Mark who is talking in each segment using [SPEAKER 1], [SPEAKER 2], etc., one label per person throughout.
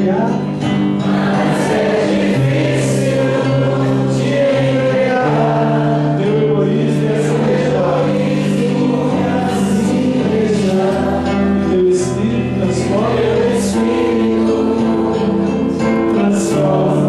[SPEAKER 1] entregar. Mas é difícil te entregar. Meu egoísmo é assim deixar. Meu Espírito transforma.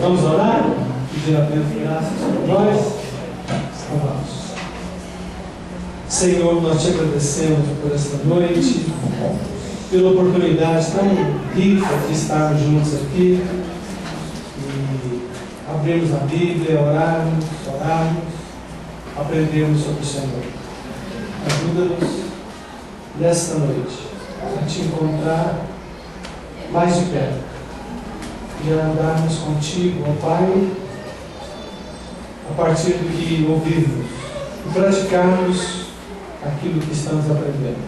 [SPEAKER 1] Vamos orar? Pedir a Deus graças por nós. Vamos. Senhor, nós te agradecemos por esta noite, pela oportunidade tão rica de estarmos juntos aqui e abrirmos a Bíblia, orarmos, aprendermos sobre o Senhor. Ajuda-nos nesta noite a te encontrar mais de perto e a andarmos contigo, ó Pai, a partir do que ouvirmos e praticarmos aquilo que estamos aprendendo.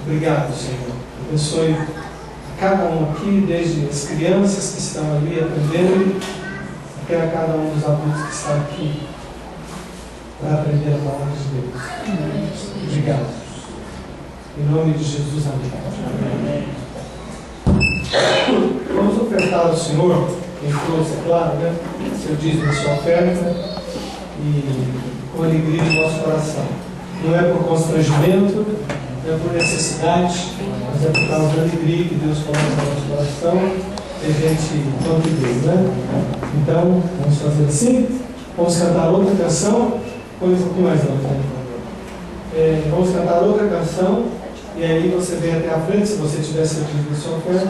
[SPEAKER 1] Obrigado, Senhor. Abençoe a cada um aqui, desde as crianças que estão ali aprendendo, até a cada um dos adultos que está aqui para aprender a palavra de Deus. Obrigado. Em nome de Jesus, amém. Vamos ofertar ao Senhor, em força, é claro, né? Seu dízimo e sua oferta, e com alegria no nosso coração. Não é por constrangimento, não é por necessidade, mas é por causa da alegria que Deus coloca no nosso coração e a gente contribui, né? Então, vamos fazer assim. Vamos cantar outra canção. Põe um pouquinho mais longe, por favor. Vamos cantar outra canção. E aí você vem até a frente, se você tiver seu dízimo e sua oferta,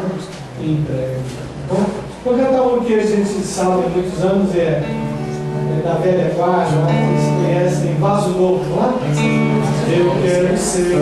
[SPEAKER 1] e entrega. Bom, vou cantar um que a gente sabe há muitos anos, é da velha guarda, vocês conhecem, Vaso Novo, lá? Eu quero ser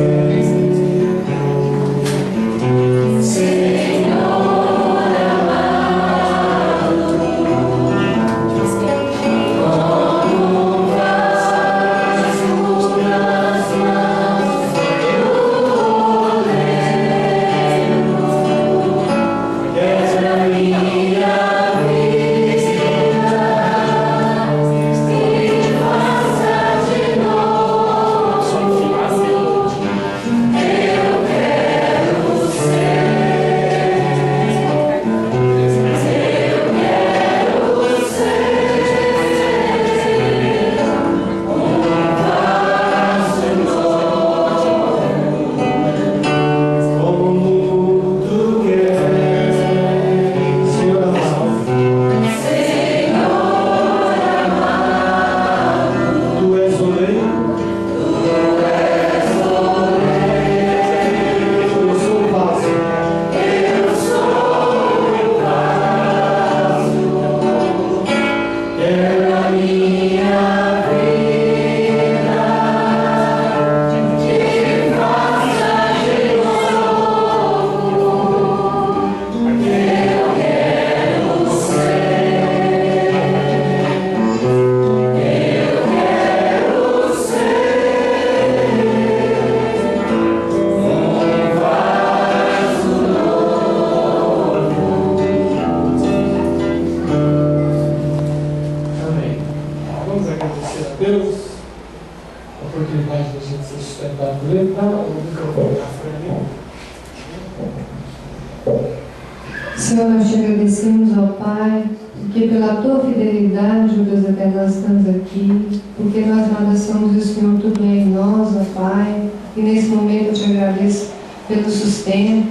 [SPEAKER 2] Senhor, nós te agradecemos, ó Pai, porque pela tua fidelidade, ó Deus eterno, nós estamos aqui, porque nós nada somos e o Senhor tudo é em nós, ó Pai, e nesse momento eu te agradeço pelo sustento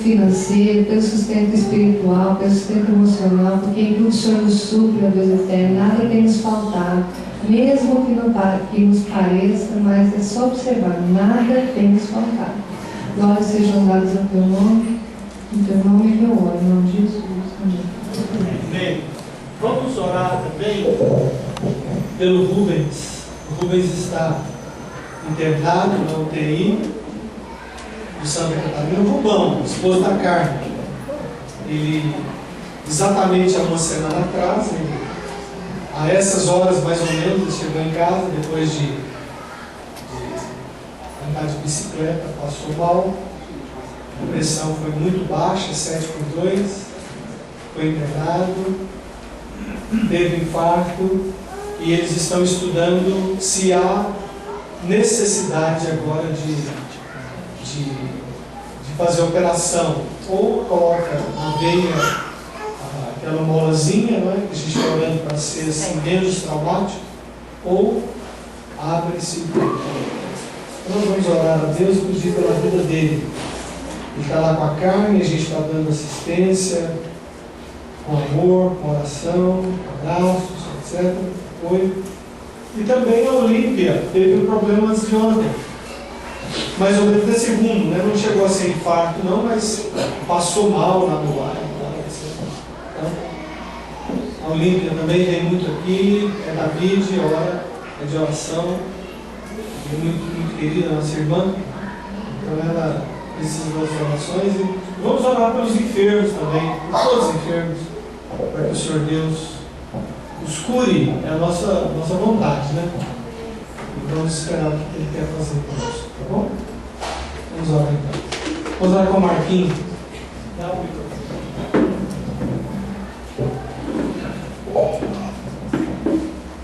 [SPEAKER 2] financeiro, pelo sustento espiritual, pelo sustento emocional, porque em tudo o Senhor nos supre, ó Deus eterno, nada tem nos faltado, mesmo que nos pareça, mas é só observar, nada tem nos faltado. Glórias sejam dadas ao teu nome. Em teu nome eu oro, em nome de Jesus.
[SPEAKER 1] Amém. Vamos orar também pelo Rubens. O Rubens está internado na UTI de Santa Catarina, o Rubão, esposo da Carmen. Ele, exatamente há uma semana atrás, a essas horas mais ou menos, ele chegou em casa depois de andar de bicicleta, passou mal, a pressão foi muito baixa, 7/2, foi internado, teve infarto, e eles estão estudando se há necessidade agora de fazer a operação, ou coloca na veia aquela molazinha, não é? Que a gente está orando para ser assim, menos traumático, ou abre-se. Nós vamos orar a Deus e pedir pela vida dele. Ele está lá com a Carmen, a gente está dando assistência, com amor, com oração, abraços, etc. Foi. E também a Olímpia teve um problema antes de ontem. Mais ou menos é segundo, né? Não chegou a ser infarto não, mas passou mal lá no ar. Então, a Olímpia também vem muito aqui, é da mídia, é de oração, é muito querida, nossa irmã. Então ela precisa das orações. E vamos orar pelos enfermos também, por todos os enfermos, para que o Senhor Deus os cure, é a nossa vontade, né? E vamos esperar o que Ele quer fazer conosco, tá bom? Vamos orar então. Vamos orar com o Marquinhos. Dá o microfone.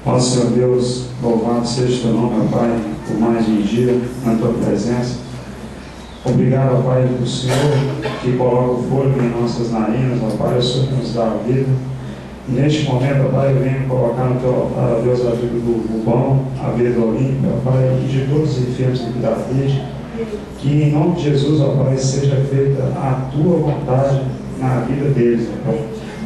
[SPEAKER 3] Ó Senhor Deus, louvado seja o teu nome, ó Pai, por mais um dia na tua presença. Obrigado, ó Pai, do Senhor que coloca o fôlego em nossas narinas, ó Pai, o Senhor que nos dá a vida. E neste momento, ó Pai, eu venho colocar no teu altar, ó Deus, a vida do Rubão, a vida do Olímpia, ó Pai, e de todos os enfermos aqui da rede. Que em nome de Jesus, ó Pai, seja feita a tua vontade na vida deles, ó Pai.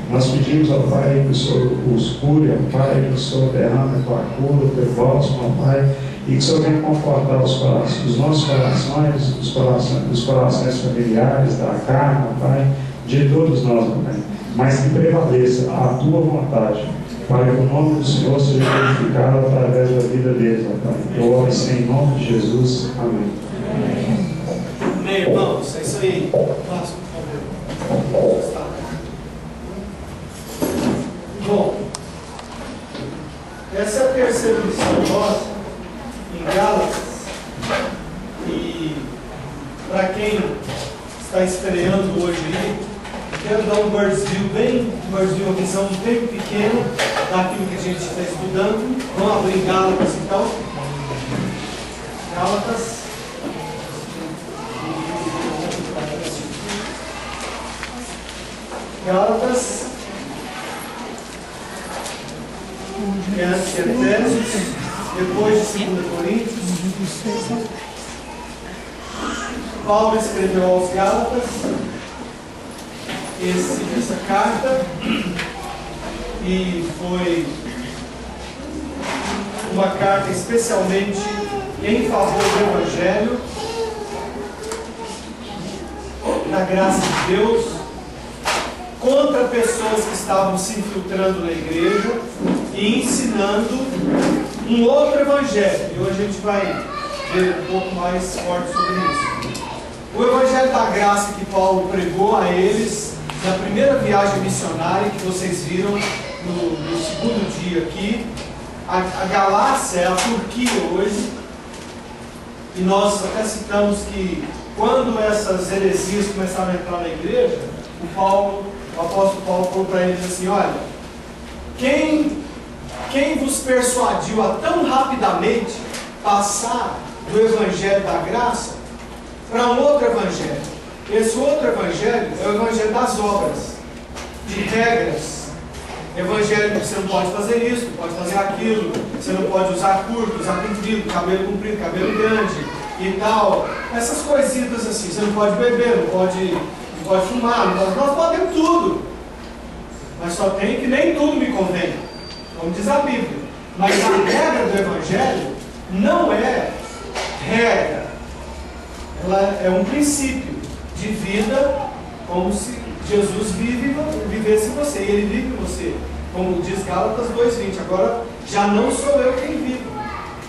[SPEAKER 3] Nós pedimos, ó Pai, que o Senhor os cure, ó Pai, que o Senhor derrame a tua cura, o teu bálsamo, ó Pai, e que o Senhor venha confortar os nossos corações, os corações familiares, da carne, ó Pai, de todos nós, ó Pai, mas que prevaleça a tua vontade, para que o nome do Senhor seja glorificado através da vida deles, ó Pai. Eu oro em nome de Jesus. Amém.
[SPEAKER 1] Amém, irmãos. É isso aí. Passa, por favor. Bom, essa é a terceira lição nossa em Gálatas. E para quem está estreando hoje aí, quero dar um uma visão bem pequena daquilo que a gente está estudando. Vamos abrir Gálatas então. Gálatas. É antes de Efésios, depois de 2 Coríntios. Paulo escreveu aos Gálatas essa carta, e foi uma carta especialmente em favor do Evangelho, da graça de Deus, contra pessoas que estavam se infiltrando na igreja e ensinando um outro evangelho. E hoje a gente vai ver um pouco mais forte sobre isso. O evangelho da graça que Paulo pregou a eles na primeira viagem missionária que vocês viram no segundo dia aqui. A Galácia é a Turquia hoje, e nós até citamos que quando essas heresias começaram a entrar na igreja, o apóstolo Paulo falou para eles assim: olha, quem vos persuadiu a tão rapidamente passar do evangelho da graça para um outro evangelho? Esse outro evangelho é o evangelho das obras, de regras. Evangelho que você não pode fazer isso, não pode fazer aquilo, você não pode usar curto, usar comprido, cabelo grande e tal. Essas coisitas assim, você não pode beber, não pode fumar, nós podemos tudo. Mas só tem que nem tudo me convém, como diz a Bíblia. Mas a regra do Evangelho não é regra, ela é um princípio de vida, como se Jesus vivesse em você, e Ele vive em você, como diz Gálatas 2:20. Agora já não sou eu quem vive,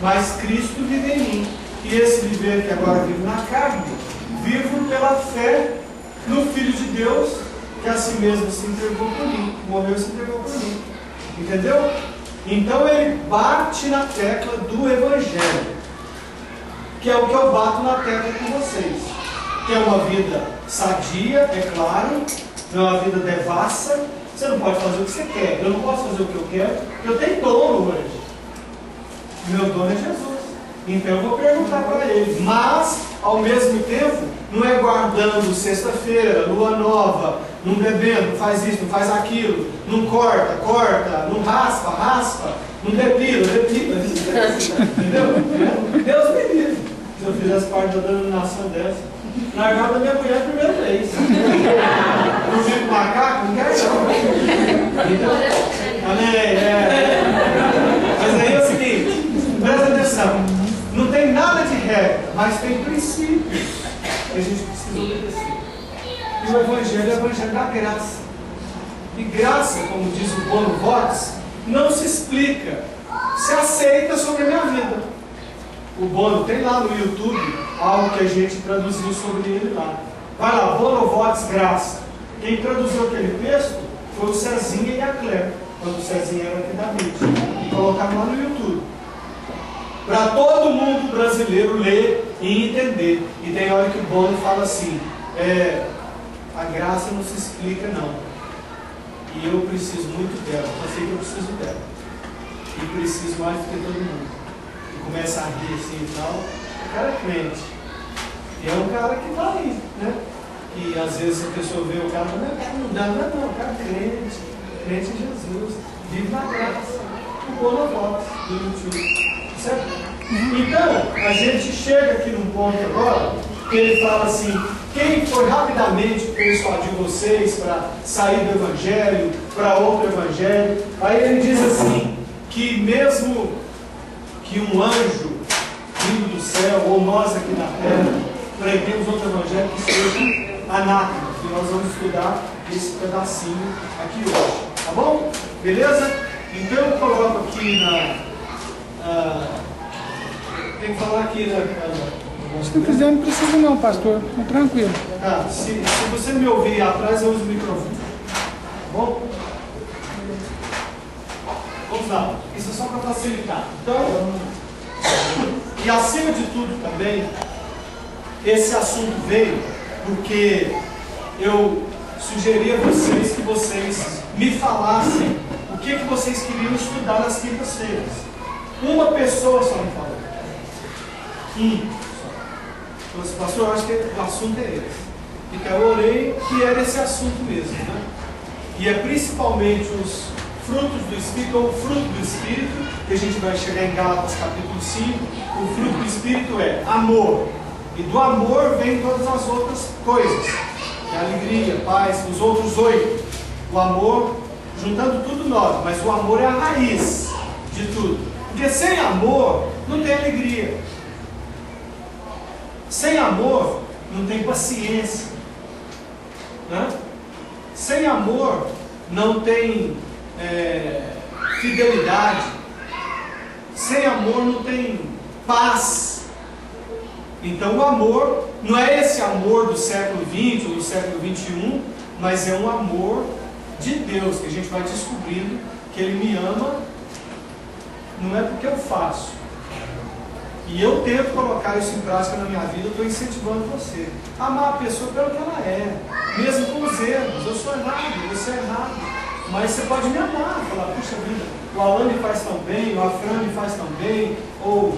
[SPEAKER 1] mas Cristo vive em mim. que esse viver que agora vivo na carne, vivo pela fé no Filho de Deus, que a si mesmo se entregou por mim, morreu e se entregou por mim. Entendeu? Então ele bate na tecla do Evangelho, que é o que eu bato na tecla com vocês. Que é uma vida sadia, é claro, não é uma vida devassa. Você não pode fazer o que você quer, eu não posso fazer o que eu quero, eu tenho dono hoje. Meu dono é Jesus. Então eu vou perguntar para ele. Mas, ao mesmo tempo, não é guardando sexta-feira, lua nova, não bebendo, não faz isso, não faz aquilo, não corta, não raspa, não depila. Entendeu? Deus me livre. Se eu fizesse parte da denominação dessa, largava da minha mulher primeiro mês. Não fico macaco, não quero não. Então, mas aí é o seguinte, presta atenção. Não tem nada de regra, mas tem princípios que a gente precisa obedecer. E o Evangelho é o Evangelho da graça. E graça, como diz o Bono Vox, não se explica, se aceita sobre a minha vida. O Bono tem lá no YouTube algo que a gente traduziu sobre ele lá. Vai lá, Bono Vox Graça. Quem traduziu aquele texto foi o Cezinha e a Claire, quando o Cezinha era aqui da mídia. E colocaram lá no YouTube. Para todo mundo brasileiro ler e entender. E tem hora que o Bono fala assim, a graça não se explica não. E eu preciso muito dela, eu sei que eu preciso dela. E preciso mais do que todo mundo. E começa a rir assim e tal. O cara é crente. E é um cara que está aí, né? E às vezes a pessoa vê o cara e fala, não dá, não, o cara é crente em Jesus, vive na graça. O Bono Vox do YouTube. Certo? Então, a gente chega aqui num ponto agora, que ele fala assim, quem foi rapidamente persuadir vocês para sair do Evangelho, para outro Evangelho, aí ele diz assim, que mesmo que um anjo vindo do céu, ou nós aqui na terra, preguemos outro Evangelho que seja anátema, que nós vamos estudar esse pedacinho aqui hoje, tá bom? Beleza? Então eu coloco aqui tem que falar aqui
[SPEAKER 4] se não quiser, não precisa não, pastor. É tranquilo.
[SPEAKER 1] Tá, se você me ouvir atrás, eu uso o microfone. Tá bom? Vamos lá. Isso é só para facilitar. Então, e acima de tudo também, esse assunto veio porque eu sugeri a vocês que vocês me falassem o que vocês queriam estudar nas quintas-feiras. Uma pessoa só me falou. Só. Pastor, eu acho que o assunto é esse. Então eu orei que era esse assunto mesmo, né? E é principalmente os frutos do Espírito, ou o fruto do Espírito, que a gente vai chegar em Gálatas capítulo 5. O fruto do Espírito é amor. E do amor vem todas as outras coisas. Que é alegria, paz, os outros 8. O amor, juntando tudo 9, mas o amor é a raiz de tudo. Porque sem amor não tem alegria. Sem amor não tem paciência, né? Sem amor não tem fidelidade. Sem amor não tem paz. Então o amor não é esse amor do século XX ou do século XXI, mas é um amor de Deus, que a gente vai descobrindo que Ele me ama, não é porque eu faço. E eu tento colocar isso em prática na minha vida, eu estou incentivando você. Amar a pessoa pelo que ela é, mesmo com os erros. Eu sou errado, você é errado. Mas você pode me amar, falar, puxa vida, o Alan me faz tão bem, o Afran me faz tão bem, ou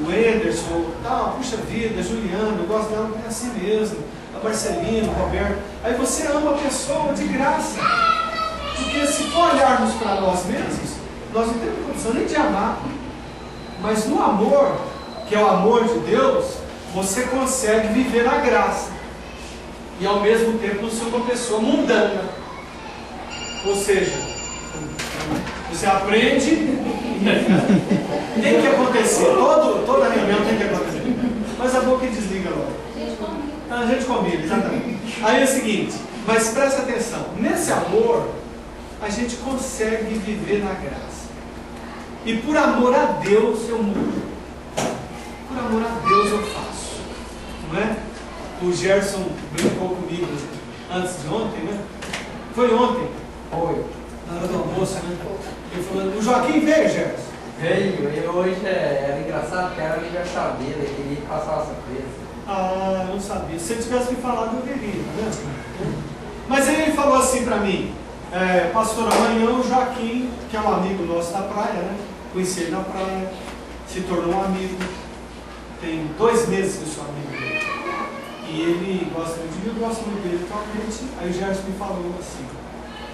[SPEAKER 1] o Ederson, ou tal, puxa vida, a Juliana, eu gosto dela porque é assim mesmo, a Marcelina, o Roberto. Aí você ama a pessoa de graça. Porque se for olharmos para nós mesmos, nós não temos condição nem de amar. Mas no amor, que é o amor de Deus, você consegue viver na graça. E ao mesmo tempo ser uma pessoa mundana. Ou seja, você aprende, tem que acontecer, toda reunião tem que acontecer. Mas a boca desliga logo. A gente combina, exatamente. Aí é o seguinte, mas presta atenção, nesse amor, a gente consegue viver na graça. E por amor a Deus eu mudo. Por amor a Deus O Gerson brincou comigo antes de ontem, né? Foi ontem.
[SPEAKER 5] Foi.
[SPEAKER 1] Na hora do almoço, né? Ele falou, o Joaquim veio, Gerson.
[SPEAKER 5] Veio, e hoje era engraçado porque era aniversário dele, ele queria passar uma surpresa.
[SPEAKER 1] Ah, eu não sabia. Se ele tivesse me falado, eu viria, né? Mas aí ele falou assim pra mim, pastor, amanhã o Joaquim, que é um amigo nosso da praia, né? Conheci ele na praia, se tornou um amigo. Tem 2 meses que eu sou amigo dele. E ele gosta muito de mim, eu gosto muito dele atualmente. Aí o Gerson me falou assim,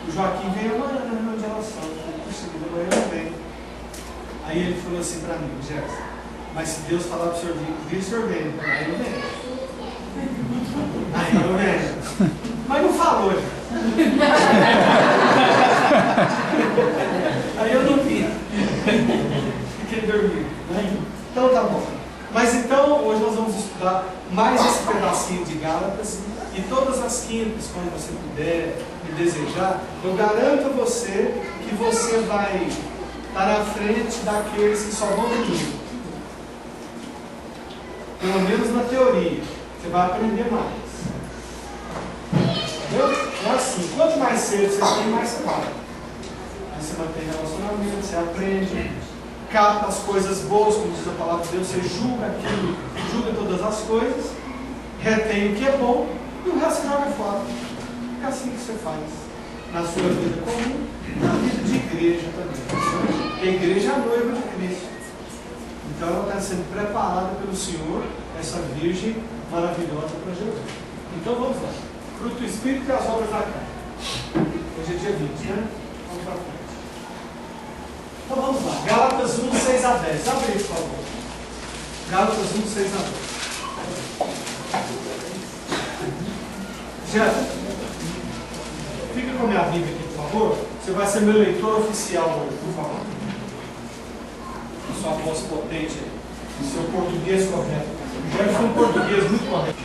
[SPEAKER 1] o Joaquim veio amanhã na reunião de relação. Eu falei, puxa, amanhã eu venho. Aí ele falou assim pra mim, Gerson, mas se Deus falar pro senhor vir, o senhor vem. Aí eu venho. Aí eu venho. Mas não falou, Gerson. Aí eu não vi. Fiquei dormindo. Né? Então tá bom. Mas então, hoje nós vamos estudar mais esse pedacinho de Gálatas. E todas as quintas, quando você puder e desejar, eu garanto a você que você vai estar na frente daqueles que só vão domingo. Pelo menos na teoria. Você vai aprender mais. Entendeu? É assim. Quanto mais cedo você tem, mais claro. Aí você mantém relacionamento, você aprende, capta as coisas boas, como diz a palavra de Deus, você julga aquilo, julga todas as coisas, retém o que é bom e o resto você joga fora. É assim que você faz na sua vida comum, na vida de igreja também. A igreja é a noiva de Cristo. Então ela está sendo preparada pelo Senhor, essa virgem maravilhosa para Jesus. Então vamos lá. Fruto do Espírito e as obras da carne. Hoje é dia 20, né? Vamos para frente. Então vamos lá. Gálatas 1, 6 a 10. Abre aí, por favor. Gálatas 1, 6 a 10. Jéssica, fica com a minha Bíblia aqui, por favor. Você vai ser meu leitor oficial hoje, por favor. Sua voz potente aí. Seu português correto. Jéssica é um português muito correto.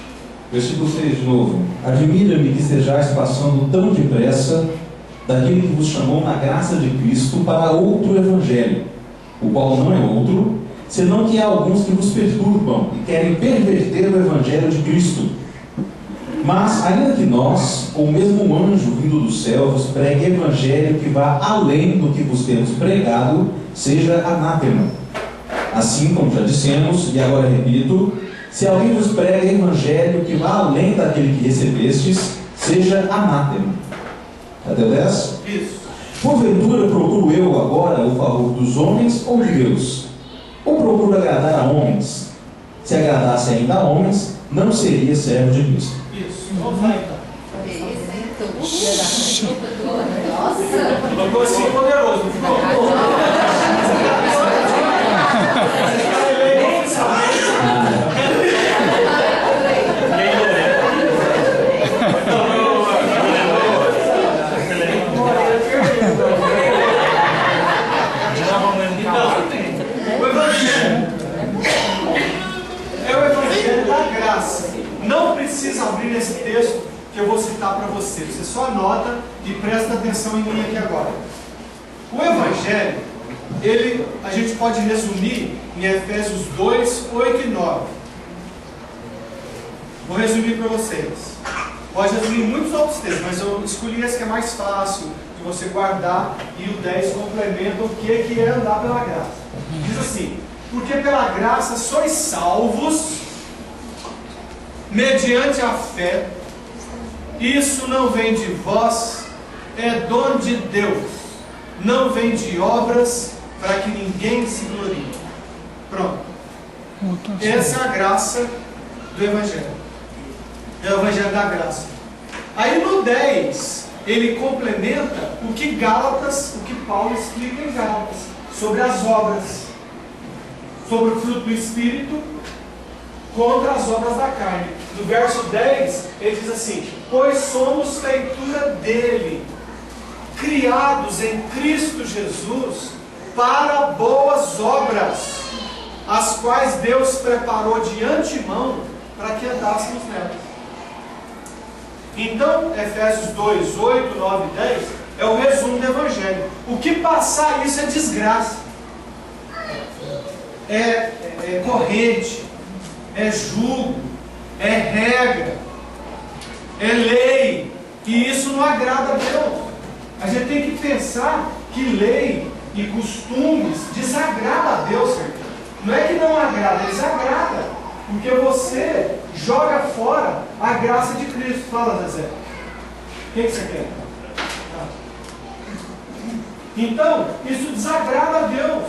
[SPEAKER 6] Versículo 6 de novo. Admira-me que estejais passando tão depressa daquele que vos chamou na graça de Cristo para outro evangelho, o qual não é outro, senão que há alguns que vos perturbam e querem perverter o evangelho de Cristo. Mas, ainda que nós, ou mesmo um anjo vindo do céu, vos pregue evangelho que vá além do que vos temos pregado, seja anátema. Assim como já dissemos, e agora repito, se alguém vos prega evangelho que vá além daquele que recebestes, seja anátema. Até o 10?
[SPEAKER 1] Isso.
[SPEAKER 6] Porventura procuro eu agora o favor dos homens ou de Deus? Ou procuro agradar a homens? Se agradasse ainda a homens, não seria servo de Cristo.
[SPEAKER 1] Isso. Vamos lá então.
[SPEAKER 7] Nossa!
[SPEAKER 1] Ficou assim poderoso, não ficou? Não precisa abrir esse texto que eu vou citar para você. Você só anota e presta atenção em mim aqui agora. O Evangelho, a gente pode resumir em Efésios 2, 8 e 9. Vou resumir para vocês. Pode resumir muitos outros textos, mas eu escolhi esse que é mais fácil de você guardar, e o 10 complementa o que é andar pela graça. Diz assim: porque pela graça sois salvos mediante a fé. Isso não vem de vós, é dom de Deus, não vem de obras, para que ninguém se glorie. Pronto. Essa é a graça do Evangelho. É o Evangelho da graça. Aí no 10, ele complementa o que Paulo explica em Gálatas, sobre as obras, sobre o fruto do Espírito contra as obras da carne. No verso 10, ele diz assim: pois somos feitura dele, criados em Cristo Jesus para boas obras, as quais Deus preparou de antemão para que andássemos nelas. Então, Efésios 2, 8, 9 e 10 é o resumo do Evangelho. O que passar isso é desgraça, é corrente, é jugo, é regra, é lei, e isso não agrada a Deus. A gente tem que pensar que lei e costumes desagrada a Deus, certo? Não é que não agrada, desagrada, porque você joga fora a graça de Cristo. Fala, Zezé. O que você quer? Então, isso desagrada a Deus.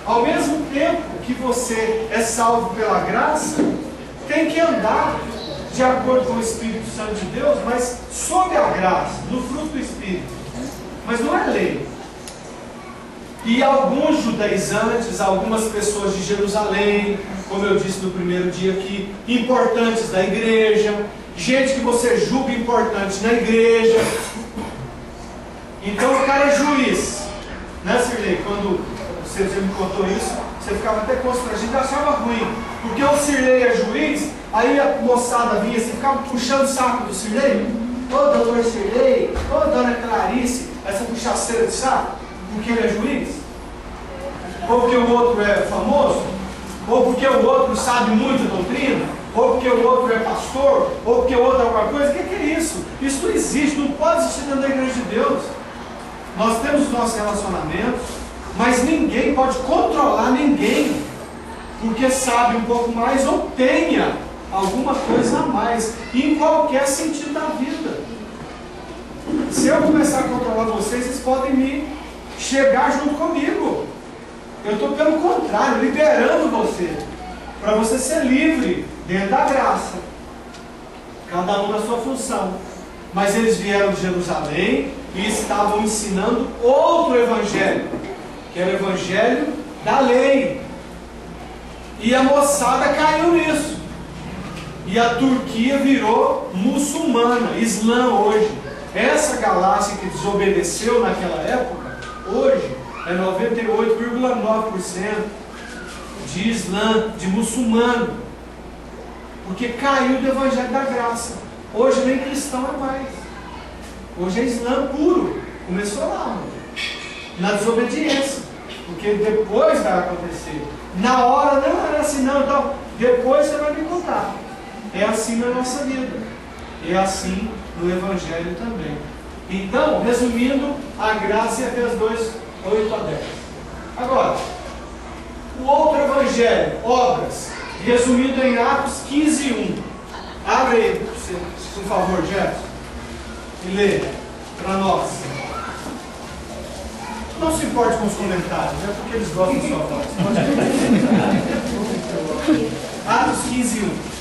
[SPEAKER 1] Ao mesmo tempo que você é salvo pela graça, tem que andar de acordo com o Espírito Santo de Deus, mas sob a graça, no fruto do Espírito. Mas não é lei. E alguns judaizantes, algumas pessoas de Jerusalém, como eu disse no primeiro dia aqui, importantes da igreja, gente que você julga importante na igreja. Então o cara é juiz, né, Sirlei? Quando você me contou isso, você ficava até constrangido, achava ruim, porque o Sirlei é juiz, aí a moçada vinha, você ficava puxando o saco do Sirlei. Ô doutor Sirlei, ô dona Clarice, essa puxaceira de saco, porque ele é juiz? Ou porque o outro é famoso? Ou porque o outro sabe muito a doutrina? Ou porque o outro é pastor? Ou porque o outro é alguma coisa? O que é isso? Isso não existe, não pode existir dentro da igreja de Deus. Nós temos os nossos relacionamentos, mas ninguém pode controlar ninguém, porque sabe um pouco mais ou tenha alguma coisa a mais, em qualquer sentido da vida. Se eu começar a controlar vocês, vocês podem me chegar junto comigo. Eu estou, pelo contrário, liberando você, para você ser livre dentro da graça, cada um na sua função. Mas eles vieram de Jerusalém e estavam ensinando outro evangelho, que era o evangelho da lei. E a moçada caiu nisso. E a Turquia virou muçulmana, Islã hoje. Essa galáxia que desobedeceu naquela época, hoje é 98,9% de Islã, de muçulmano. Porque caiu do evangelho da graça. Hoje nem cristão é mais. Hoje é Islã puro. Começou lá, mano, na desobediência. Porque depois vai acontecer. Na hora não era assim, não. Então, depois você vai me contar. É assim na nossa vida. É assim no evangelho também. Então, resumindo, a graça é Efésios 2, 8 a 10. Agora, o outro evangelho, obras, resumido em Atos 15, 1. Abre aí, por favor, Jefferson, e lê para nós. Não se importe com os comentários, é porque eles gostam da sua voz. Atos 15, 1.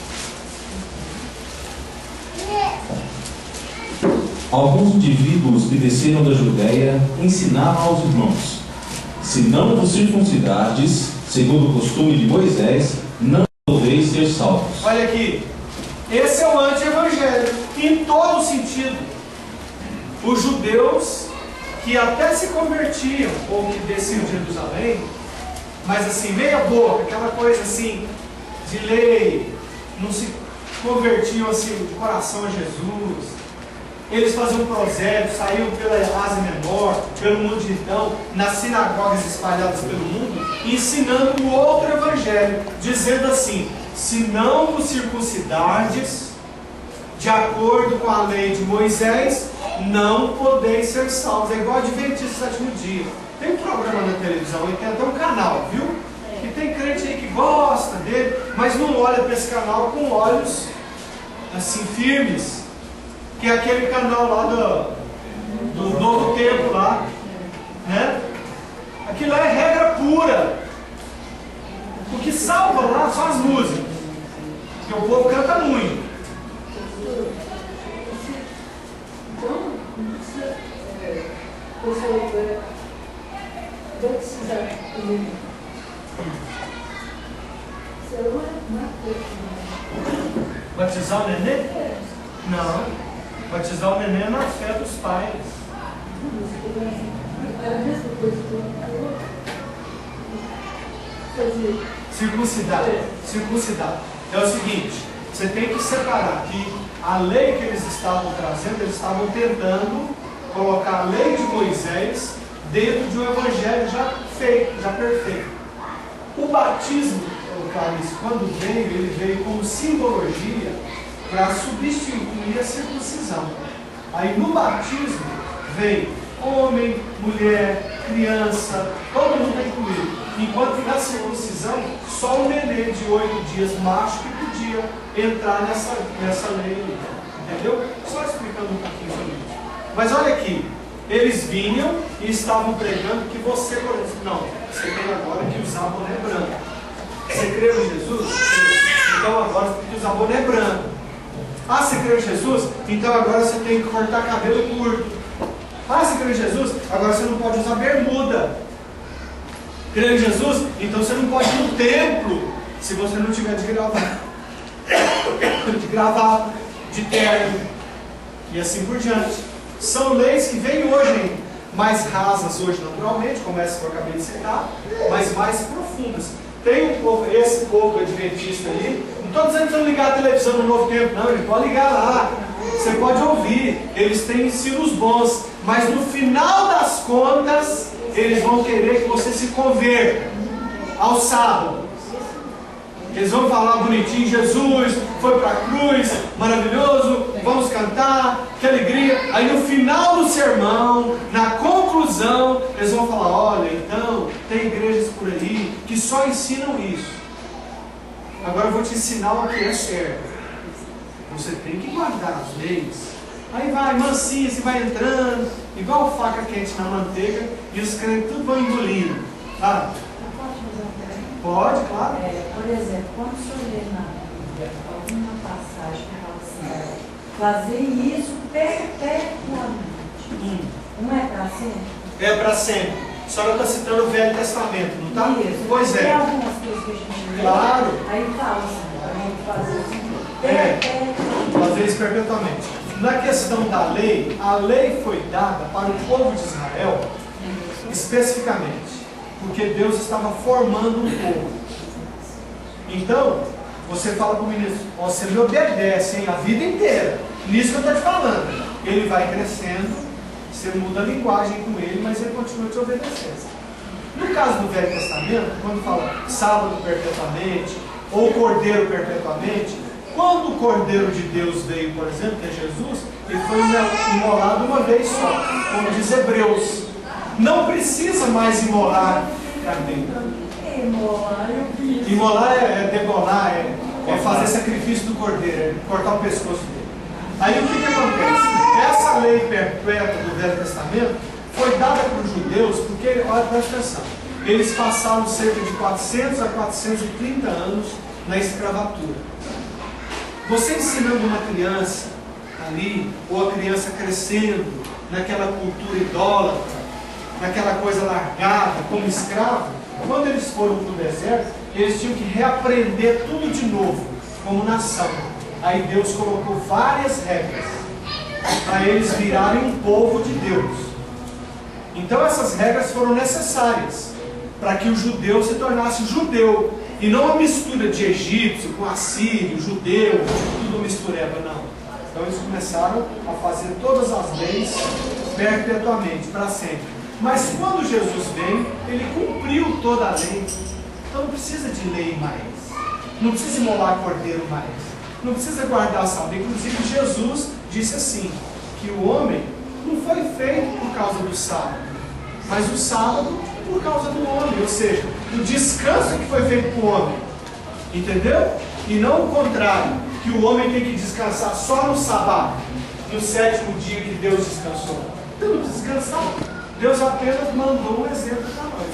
[SPEAKER 6] Alguns indivíduos que desceram da Judéia ensinaram aos irmãos: se não vos circuncidardes, segundo o costume de Moisés, não podeis ser salvos.
[SPEAKER 1] Olha aqui, esse é o anti-evangelho, em todo sentido. Os judeus que até se convertiam, ou que desciam de Jerusalém, mas assim, meia boca, aquela coisa assim, de lei, não se convertiam assim de coração a Jesus. Eles faziam prosélito, saíam pela Ásia Menor, pelo mundidão, nas sinagogas espalhadas pelo mundo, ensinando o outro evangelho, dizendo assim: se não vos circuncidardes, de acordo com a lei de Moisés, não podeis ser salvos. É igual Adventista do Sétimo Dia. Tem um programa na televisão, e tem até um canal, viu? E tem crente aí que gosta dele, mas não olha para esse canal com olhos assim firmes, que é aquele canal lá do Novo Tempo lá, né? Aquilo lá é regra pura. O que salva lá são as músicas, porque o povo canta muito.
[SPEAKER 7] Então, você batizar comigo. Você não é
[SPEAKER 1] Batizar o neném? Não. Batizar o neném é na fé dos pais.
[SPEAKER 7] É a mesma coisa que eu fazer.
[SPEAKER 1] Circuncidar. Circuncidar. É o seguinte, você tem que separar que a lei que eles estavam trazendo, eles estavam tentando colocar a lei de Moisés dentro de um evangelho já feito, já perfeito. O batismo, falo isso, quando veio, ele veio como simbologia para substituir a circuncisão. Aí no batismo vem homem, mulher, criança, todo mundo é incluído. Enquanto na circuncisão, só o nenê de 8 dias macho que podia entrar nessa lei. Entendeu? Só explicando um pouquinho sobre isso. Mas olha aqui, eles vinham e estavam pregando que você, por exemplo, não, você tem agora que usar boné branco. Você creu em Jesus? Então agora você tem que usar boné branco. Ah, você creu em Jesus? Então agora você tem que cortar cabelo curto. Ah, você creu em Jesus? Agora você não pode usar bermuda. Creu em Jesus? Então você não pode ir no templo se você não tiver de gravata. De gravata, de terno e assim por diante. São leis que vêm hoje ainda, mais rasas hoje naturalmente, como essa que eu acabei de citar, mas mais profundas. Tem um povo, esse povo adventista aí, não estou dizendo que não ligar a televisão no Novo Tempo, não, ele pode ligar lá, você pode ouvir, eles têm ensinos bons, mas no final das contas, eles vão querer que você se converta ao sábado. Eles vão falar bonitinho, Jesus foi para a cruz, maravilhoso, vamos cantar, que alegria. Aí no final do sermão, na conclusão, eles vão falar, olha, então, tem igrejas por aí que só ensinam isso. Agora eu vou te ensinar o que é certo. Você tem que guardar as leis. Aí vai, mansinho, você vai entrando, igual faca quente na manteiga, e os crentes tudo vão engolindo. Ah, pode, claro.
[SPEAKER 8] Por exemplo, quando o senhor lê na Bíblia alguma passagem que fala assim, fazer isso perpetuamente, não é para sempre?
[SPEAKER 1] É para sempre. A senhora está citando o Velho Testamento, não está?
[SPEAKER 8] Isso.
[SPEAKER 1] Pois
[SPEAKER 8] Tem
[SPEAKER 1] é.
[SPEAKER 8] algumas coisas que a gente lê,
[SPEAKER 1] Claro.
[SPEAKER 8] aí fala assim, a gente fazer isso
[SPEAKER 1] É. Fazer isso perpetuamente. Na questão da lei, a lei foi dada para o povo de Israel especificamente, porque Deus estava formando um povo. Então, você fala para o ministro, você me obedece, hein, a vida inteira. Nisso que eu estou te falando. Ele vai crescendo, você muda a linguagem com ele, mas ele continua te obedecendo. No caso do Velho Testamento, quando fala sábado perpetuamente, ou cordeiro perpetuamente, quando o Cordeiro de Deus veio, por exemplo, que é Jesus, ele foi imolado uma vez só, como diz Hebreus. Não precisa mais imolar carneiro. Imolar é degolar, é fazer sacrifício do cordeiro, é cortar o pescoço dele. Aí o que acontece? Essa lei perpétua do Velho Testamento foi dada para os judeus, porque, olha, presta atenção, eles passaram cerca de 400 a 430 anos na escravatura. Você ensinando uma criança ali, ou a criança crescendo naquela cultura idólatra, naquela coisa largada, como escravo, quando eles foram para o deserto, eles tinham que reaprender tudo de novo, como nação. Aí Deus colocou várias regras, para eles virarem um povo de Deus. Então essas regras foram necessárias, para que o judeu se tornasse judeu, e não uma mistura de egípcio com assírio, judeu, tudo mistureba, não. Então eles começaram a fazer todas as leis perpetuamente, para sempre. Mas quando Jesus veio, ele cumpriu toda a lei. Então não precisa de lei mais. Não precisa imolar cordeiro mais. Não precisa guardar a sábado. Inclusive Jesus disse assim, que o homem não foi feito por causa do sábado, mas o sábado por causa do homem. Ou seja, o descanso que foi feito para o homem. Entendeu? E não o contrário, que o homem tem que descansar só no sábado, no sétimo dia que Deus descansou. Então não precisa descansar. Deus apenas mandou um exemplo para nós.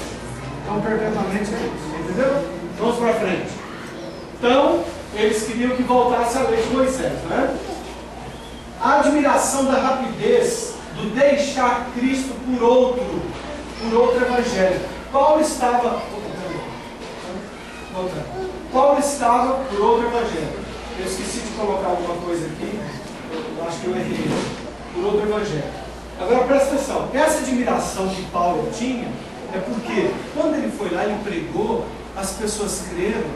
[SPEAKER 1] Então, perpetuamente é isso. Entendeu? Vamos para frente. Então, eles queriam que voltasse a lei de Moisés, né? A admiração da rapidez do deixar Cristo por outro evangelho. Paulo estava por outro evangelho. Eu esqueci de colocar alguma coisa aqui. Eu acho que eu errei. Por outro evangelho. Agora presta atenção, essa admiração que Paulo tinha é porque quando ele foi lá, ele pregou, as pessoas creram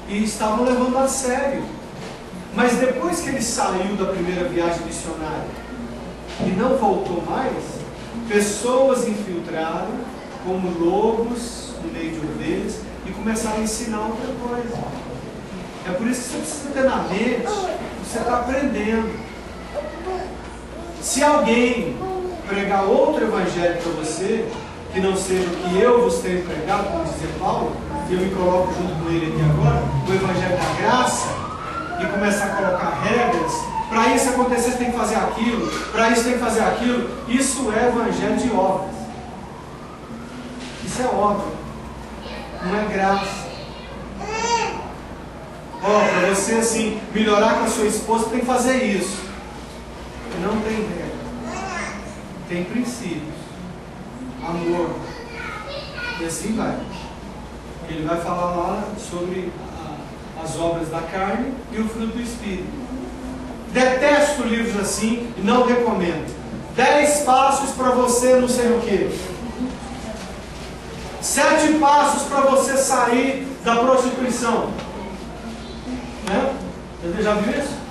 [SPEAKER 1] e estavam levando a sério. Mas depois que ele saiu da primeira viagem missionária e não voltou mais, pessoas infiltraram como lobos no meio de ovelhas,
[SPEAKER 9] e começar a ensinar outra coisa. É por isso que você precisa ter na mente, você está aprendendo. Se alguém pregar outro evangelho para você, que não seja o que eu vos tenho pregado, como dizia Paulo, e eu me coloco junto com ele aqui agora, o evangelho da graça, e começar a colocar regras, para isso acontecer você tem que fazer aquilo, para isso tem que fazer aquilo, isso é evangelho de obras. Isso é obra, não é graça. Para você assim, melhorar com a sua esposa, tem que fazer isso. Não tem regra, tem princípios, amor, e assim vai. Ele vai falar lá sobre as obras da carne e o fruto do Espírito. Detesto livros assim e não recomendo. 10 passos para você não sei o que. 7 passos para você sair da prostituição. Né? Você já viu isso?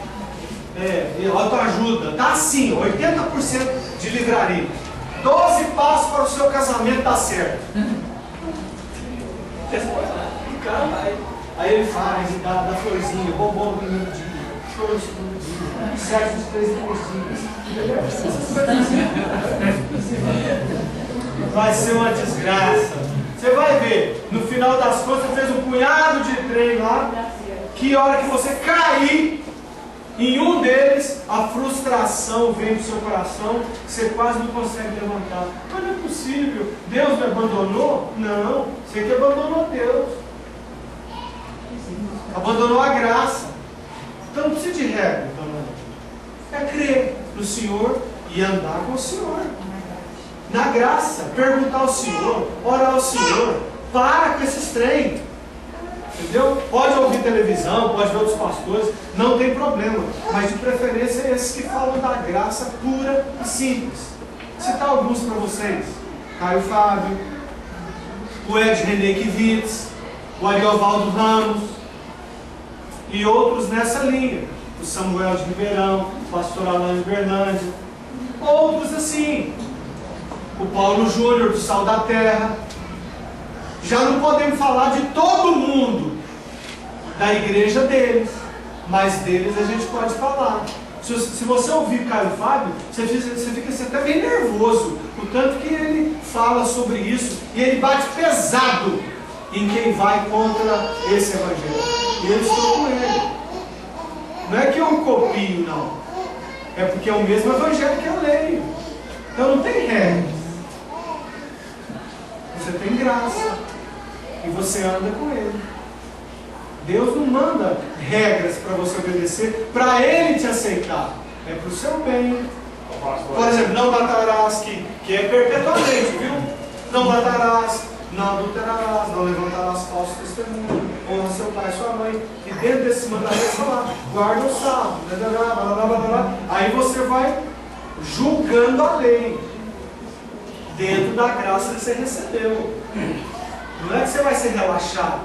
[SPEAKER 9] Autoajuda. Tá assim, 80% de livraria. 12 passos para o seu casamento dar certo. O cara vai. Aí ele faz, dá florzinha, bombom no primeiro dia, flor no segundo dia, sexo de 3 em 3 dias. Vai ser uma desgraça. Você vai ver, no final das contas, você fez um punhado de trem lá, que a hora que você cair em um deles, a frustração vem do seu coração, você quase não consegue levantar. Mas não é possível. Deus me abandonou? Não, você que abandonou Deus. Abandonou a graça. Então não precisa de regra. É crer no Senhor e andar com o Senhor. Na graça, perguntar ao Senhor, orar ao Senhor. Para com esses trem. Entendeu? Pode ouvir televisão, pode ver outros pastores, não tem problema. Mas de preferência esses que falam da graça pura e simples. Citar alguns para vocês: Caio Fábio, o Ed René Kivitz, o Ariovaldo Ramos e outros nessa linha. O Samuel de Ribeirão, o pastor Alain de Bernardi, outros assim. O Paulo Júnior do Sal da Terra. Já não podemos falar de todo mundo da igreja deles, mas deles a gente pode falar. Se você ouvir Caio Fábio, você fica até bem nervoso, o tanto que ele fala sobre isso, e ele bate pesado em quem vai contra esse evangelho. E eu estou com ele. Não é que eu copio, não. É porque é o mesmo evangelho que eu leio. Então não tem regras. Você tem graça. E você anda com ele. Deus não manda regras para você obedecer, para ele te aceitar. É para o seu bem. Por exemplo, não matarás, que é perpetuamente, viu? Não matarás, não adulterarás, não levantarás falso testemunho, honra seu pai e sua mãe. E dentro desse mandamento falar, guarda o sábado, blá, blá, blá, blá. Aí você vai julgando a lei dentro da graça que você recebeu. Não é que você vai ser relaxado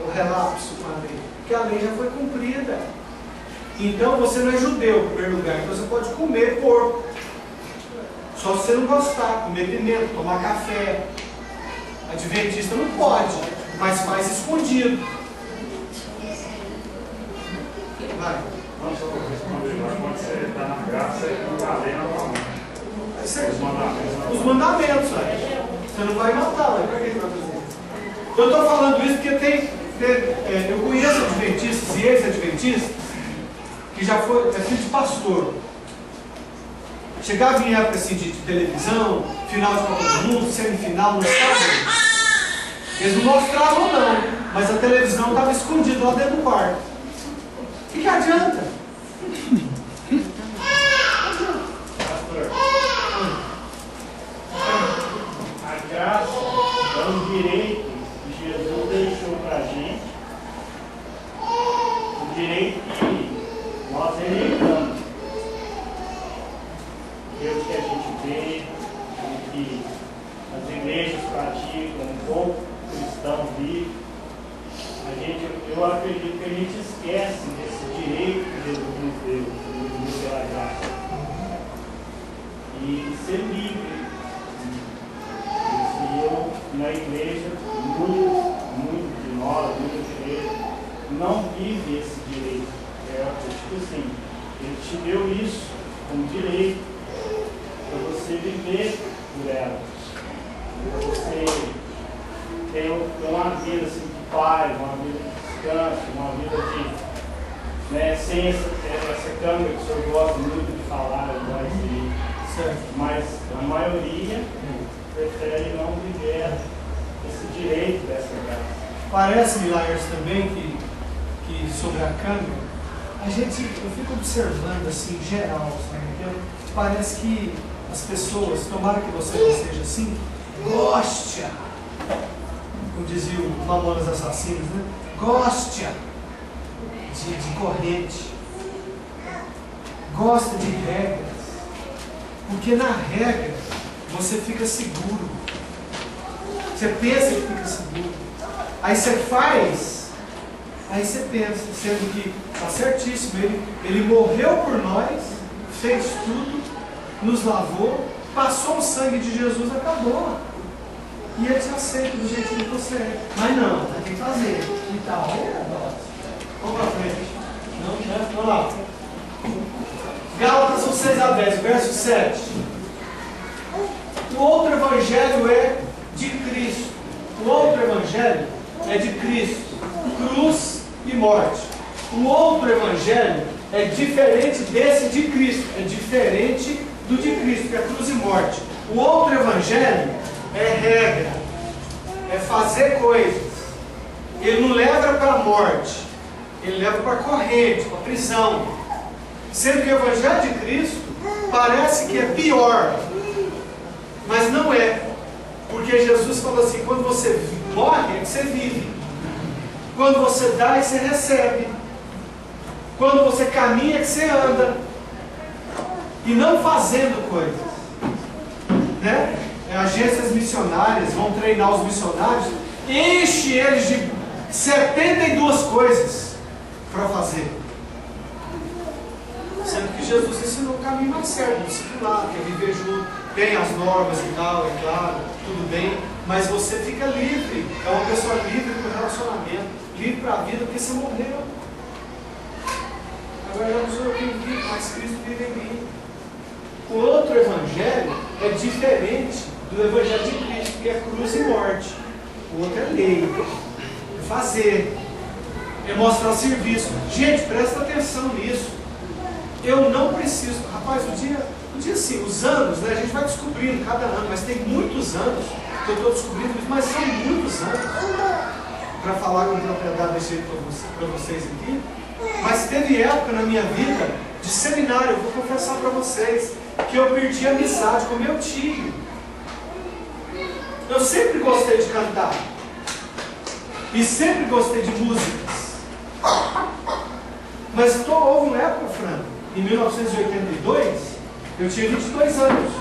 [SPEAKER 9] ou relapso com a lei, porque a lei já foi cumprida. Então você não é judeu, em primeiro lugar, então você pode comer porco. Só se você não gostar, comer pimenta, tomar café. Adventista não pode, mas faz escondido. Vai.
[SPEAKER 3] Quando você está na graça, e a lei normalmente.
[SPEAKER 9] Os mandamentos, velho. Você não vai matar, velho. Por que você vai fazer? Eu estou falando isso porque eu conheço adventistas e ex-adventistas que já foi filho de pastor. Chegava em época assim, de televisão, final de Copa do Mundo, semifinal, não sabe? Eles não mostravam não, mas a televisão estava escondida lá dentro do quarto. O que adianta?
[SPEAKER 10] A graça é um direito que Jesus deixou para a gente, um direito que nós heredamos. Deus que a gente vê, que as igrejas praticam, um pouco cristão vive. Eu acredito que a gente esquece desse direito que Jesus nos deu pela graça. E ser livre. E eu, na igreja, muito não vive esse direito. Tipo assim, ele te deu isso como direito para você viver por ela. Para você ter uma vida assim, de paz, uma vida de descanso, uma vida de, né, sem essa câmera que o senhor gosta muito de falar, mas a maioria prefere não viver esse direito dessa graça.
[SPEAKER 9] Parece-me, Laércio, também que sobre a câmera, eu fico observando assim, em geral, sabe? Parece que as pessoas, tomara que você não seja assim, gosta, como dizia o Mamonas Assassinos, né? Gosta de corrente, gosta de regras, porque na regra você fica seguro, você pensa que fica seguro, aí você faz, aí você pensa, sendo que está certíssimo, ele morreu por nós, fez tudo, nos lavou, passou o sangue de Jesus, acabou. E ele te aceita do jeito que você é. Mas não, tem que fazer. E tal. Vamos para frente. Não, né? Vamos lá. Gálatas 6:10, verso 7. O outro evangelho é de Cristo. O outro evangelho é de Cristo. Cruz e morte. O outro evangelho é diferente desse de Cristo. É diferente do de Cristo, que é cruz e morte. O outro evangelho é regra, é fazer coisas. Ele não leva para a morte, ele leva para a corrente, para a prisão. Sendo que o evangelho de Cristo parece que é pior, mas não é. Porque Jesus falou assim: quando você morre é que você vive, quando você dá é que você recebe, quando você caminha é que você anda, e não fazendo coisas, né? Agências missionárias vão treinar os missionários, enche eles de 72 coisas para fazer, sendo que Jesus ensinou o caminho mais certo, discipular, que é viver junto, tem as normas e tal, é claro, tudo bem, mas você fica livre, é uma pessoa livre para o relacionamento, livre para a vida, porque você morreu. Agora eu não sou eu quem vive, mas Cristo vive em mim. O outro evangelho é diferente do evangelho de Cristo, que é cruz e morte. O outro é lei, é fazer, é mostrar serviço. Gente, presta atenção nisso. Eu não preciso, rapaz, o dia assim, os anos, né, a gente vai descobrindo cada ano, mas tem muitos anos que eu estou descobrindo isso, mas são muitos anos, para falar com propriedade desse jeito para vocês aqui. Mas teve época na minha vida de seminário, eu vou confessar para vocês, que eu perdi a amizade com meu tio. Eu sempre gostei de cantar. E sempre gostei de músicas. Mas houve uma época, Fran, em 1982, eu tinha 22 anos.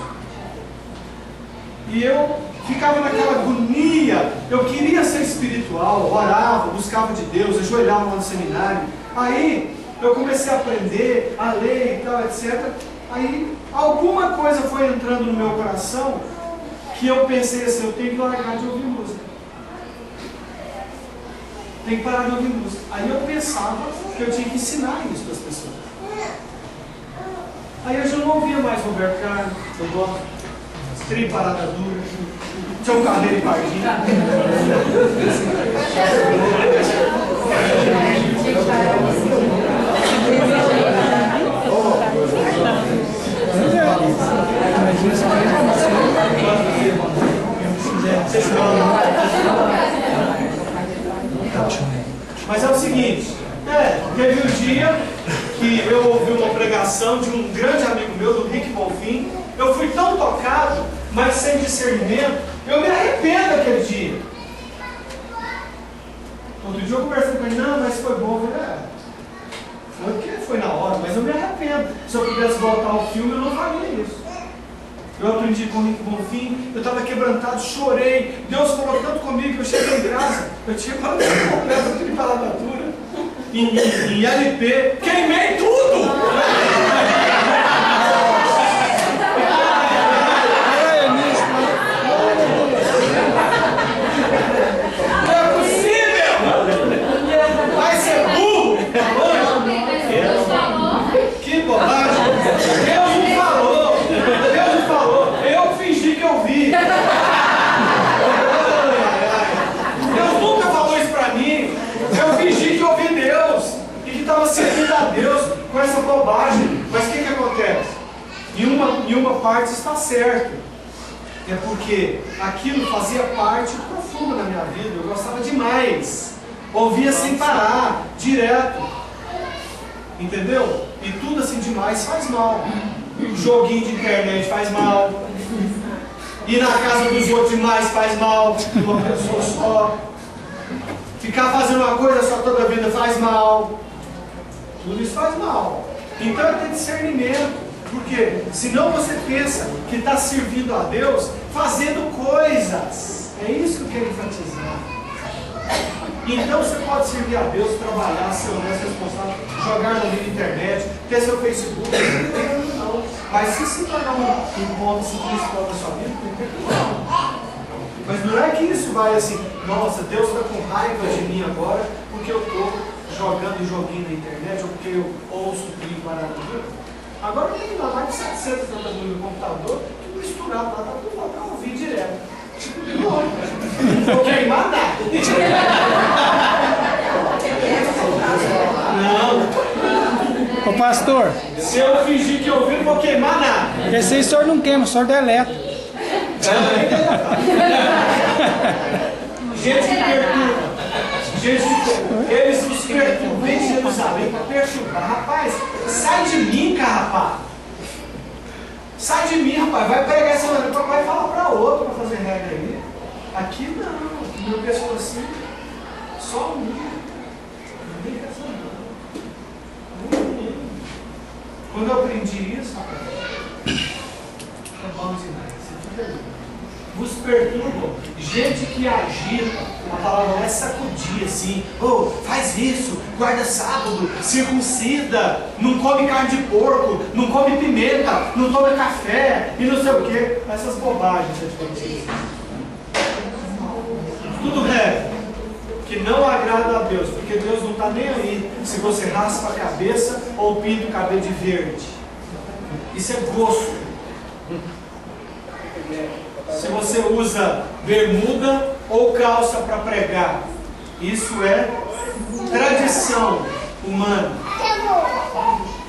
[SPEAKER 9] E eu ficava naquela agonia. Eu queria ser espiritual, orava, buscava de Deus, ajoelhava lá no seminário. Aí eu comecei a aprender, a ler e tal, etc. Aí alguma coisa foi entrando no meu coração que eu pensei assim: eu tenho que largar de ouvir música. Tem que parar de ouvir música. Aí eu pensava que eu tinha que ensinar isso para as pessoas. Aí eu já não ouvia mais Roberto Carlos, eu gosto, Trio Parada Dura, Tião Carreiro e Pardinho. Mas é o seguinte, teve um dia que eu ouvi uma pregação de um grande amigo meu, do Rick Bonfim. Eu fui tão tocado, mas sem discernimento, eu me arrependo daquele dia. Outro dia eu conversei com ele: não, mas foi bom. Eu falei: foi porque foi na hora, mas eu me arrependo. Se eu pudesse voltar ao filme, eu não faria isso. Eu aprendi com o Rick Bonfim, eu estava quebrantado, chorei. Deus falou tanto comigo que eu cheguei em graça. Eu tinha parado completo de paradatura. Em LP, queimei tudo! Não é possível! Vai ser bom! estava servindo a Deus com essa bobagem. Mas o que acontece? Em uma parte está certo. É porque aquilo fazia parte profunda da minha vida. Eu gostava demais. Ouvia sem parar, direto. Entendeu? E tudo assim demais faz mal. Joguinho de internet faz mal. Ir na casa dos outros demais faz mal. Uma pessoa só. Ficar fazendo uma coisa só toda a vida faz mal. Tudo isso faz mal. Então é ter discernimento. Porque senão você pensa que está servindo a Deus fazendo coisas. É isso que eu quero enfatizar. Então você pode servir a Deus, trabalhar, ser honesto, responsável, jogar no meio da internet, ter seu Facebook, não. Mas se tornar um ponto principal da sua vida, não. Mas não é que isso vai assim, nossa, Deus está com raiva de mim agora porque eu estou jogando joguinho na internet ou porque eu ouço o trio parado. Agora tem lá mais de 700 no computador, tudo misturado lá, tá tudo lá para ouvir direto. Não vou queimar nada. Não.
[SPEAKER 4] Ô pastor,
[SPEAKER 9] Se eu fingir que eu ouvi, não vou queimar nada.
[SPEAKER 4] esse aí o senhor não queima, o senhor deleta.
[SPEAKER 9] Gente que perturba. Eles nos perturbam em Jerusalém para perturbar. Rapaz, sai de mim, carrapato. Sai de mim, rapaz. Vai pegar essa maneira, vai falar para outro para fazer regra aí. Aqui não. Aqui uma pessoa assim, só um. Ninguém quer saber. Ninguém. Quando eu aprendi isso, rapaz, é bom demais. Você fica ali. Vos perturbam, gente que agita, a palavra não é sacudir assim, oh, faz isso, guarda sábado, circuncida, não come carne de porco, não come pimenta, não toma café e não sei o que, essas bobagens adventistas. Tudo que não agrada a Deus, porque Deus não está nem aí se você raspa a cabeça ou pinta o cabelo de verde. Isso é gosto. Se você usa bermuda ou calça para pregar, isso é tradição humana.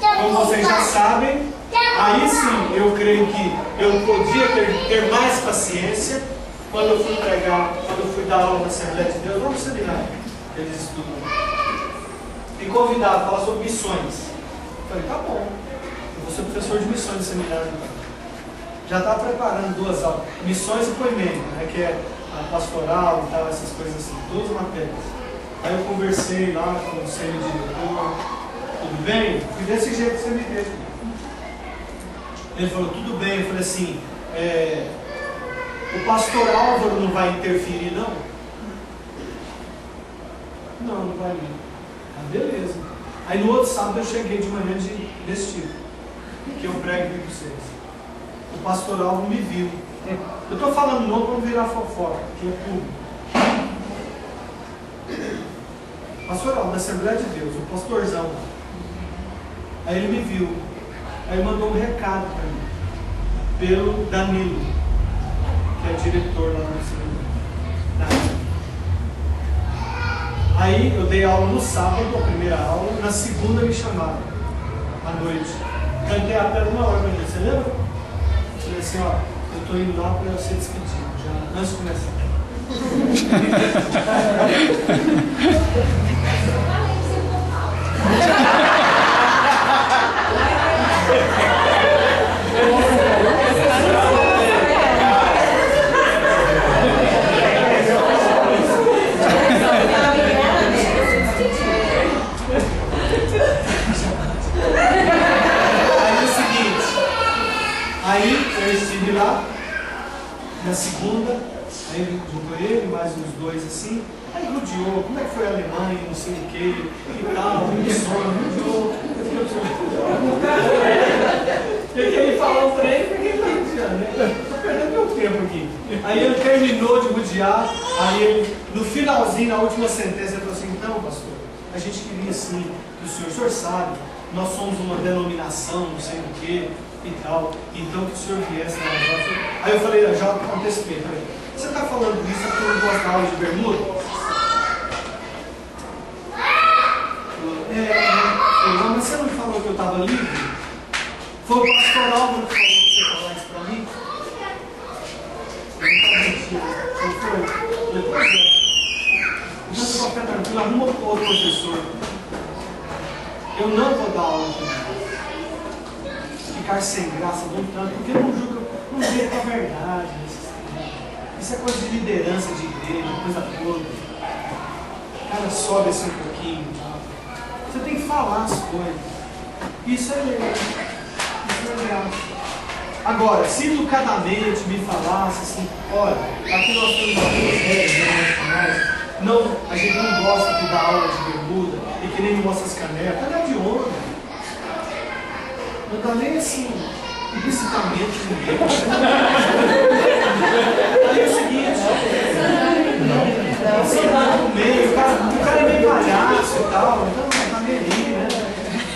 [SPEAKER 9] Como vocês já sabem, aí sim eu creio que eu podia ter mais paciência quando eu fui pregar, quando eu fui dar aula na Assembleia de Deus, vamos seminário, eles estudam. E convidado a falar sobre missões. Eu falei, tá bom, eu vou ser professor de missões no seminário. Já estava preparando 2 aulas, missões e poimênica, né, que é a pastoral e tal, essas coisas assim, 2 matérias. Aí eu conversei lá com o semi-diretor, tudo bem? Fui desse jeito que você me deu. Ele falou, tudo bem. Eu falei assim, o pastor Álvaro não vai interferir não? Não vai não. Ah, beleza. Aí no outro sábado eu cheguei de manhã desse tipo, que eu prego aqui para vocês. O pastor Álvaro me viu. Eu estou falando não para não virar fofoca, que é público. Pastor Álvaro, da Assembleia de Deus, o pastorzão. Aí ele me viu. Aí ele mandou um recado para mim. Pelo Danilo, que é diretor lá no seminário. Aí eu dei aula no sábado, a primeira aula. Na segunda me chamaram, à noite. Cantei até 1 hora da manhã, você lembra? Falei assim, ó, eu estou indo lá para ser despedido, já antes de começar. Aí eu estive lá, na segunda, aí juntou ele, mais uns 2 assim, aí rodeou, como é que foi a Alemanha, não sei o que, e tal, rodeou. Eu queria falar o trem, porque ele está rodeando, né? Estou perdendo meu tempo aqui. Aí ele terminou de rodear, aí ele, no finalzinho, na última sentença, ele falou assim, então pastor, a gente queria assim, que o senhor sabe, nós somos uma denominação, não sei o que, e tal, então que o senhor viesse na nossa. Aí eu falei, já antecipei, falei, você está falando isso porque eu gosto de aula de bermuda? você não falou que eu estava livre? Foi o pastor Álvaro que falou que você falar isso para mim? Não foi? Depois é. Então você pode ficar tranquilo, arruma outro professor. Eu não vou dar aula de ficar sem graça de um tanto, porque eu não julgo, não vejo a verdade. Isso é coisa de liderança de igreja, coisa toda. O cara sobe assim um pouquinho. Você tem que falar as coisas. Isso é legal. Isso é legal. Agora, se educadamente me falasse assim, olha, aqui nós temos algumas regras, não, a gente não gosta de dar aula de bermuda e que nem mostra as canetas, não é de onda. Não dá nem assim, implicitamente ninguém. Aí é o seguinte, você tá no meio, o cara é meio palhaço e tal, então tá meio ali, né?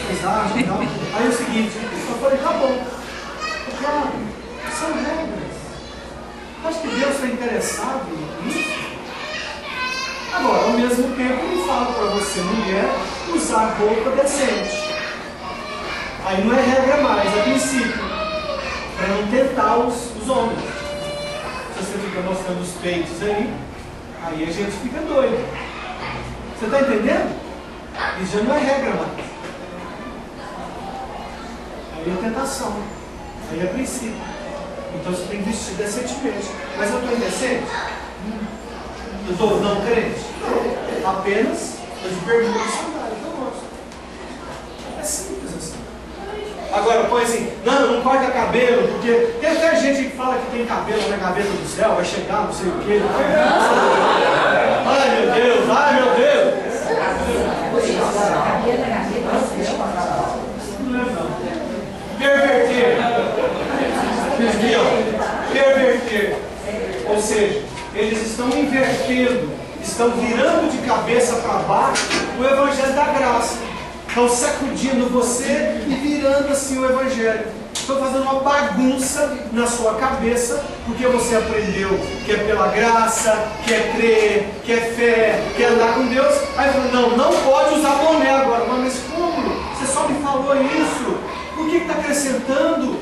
[SPEAKER 9] Pesado e tal. Aí é o seguinte, eu falei, tá bom. Claro, são regras. Acho que Deus está interessado nisso. Agora, ao mesmo tempo, ele fala para você, mulher, usar roupa decente. Aí não é regra mais, é princípio. Para não tentar os homens. Se você fica mostrando os peitos aí a gente fica doido. Você está entendendo? Isso já não é regra mais. Aí é tentação. Aí é princípio. Então você tem que vestir decentemente. Mas eu estou indecente? Eu estou não crente? Apenas eu de bermuda e sandália. Então, é simples assim. Agora põe assim, não corta cabelo, porque tem até gente que fala que tem cabelo na gaveta do céu, vai chegar, não sei o quê. Ai meu Deus, ai meu Deus! Perverter. Perverter. Ou seja, eles estão invertendo, estão virando de cabeça para baixo o Evangelho da graça. Estão sacudindo você e virando assim o Evangelho. Estão fazendo uma bagunça na sua cabeça, porque você aprendeu que é pela graça, que é crer, que é fé, que é andar com Deus. Aí falou, não pode usar boné agora. Mas como? Você só me falou isso. Por que está acrescentando?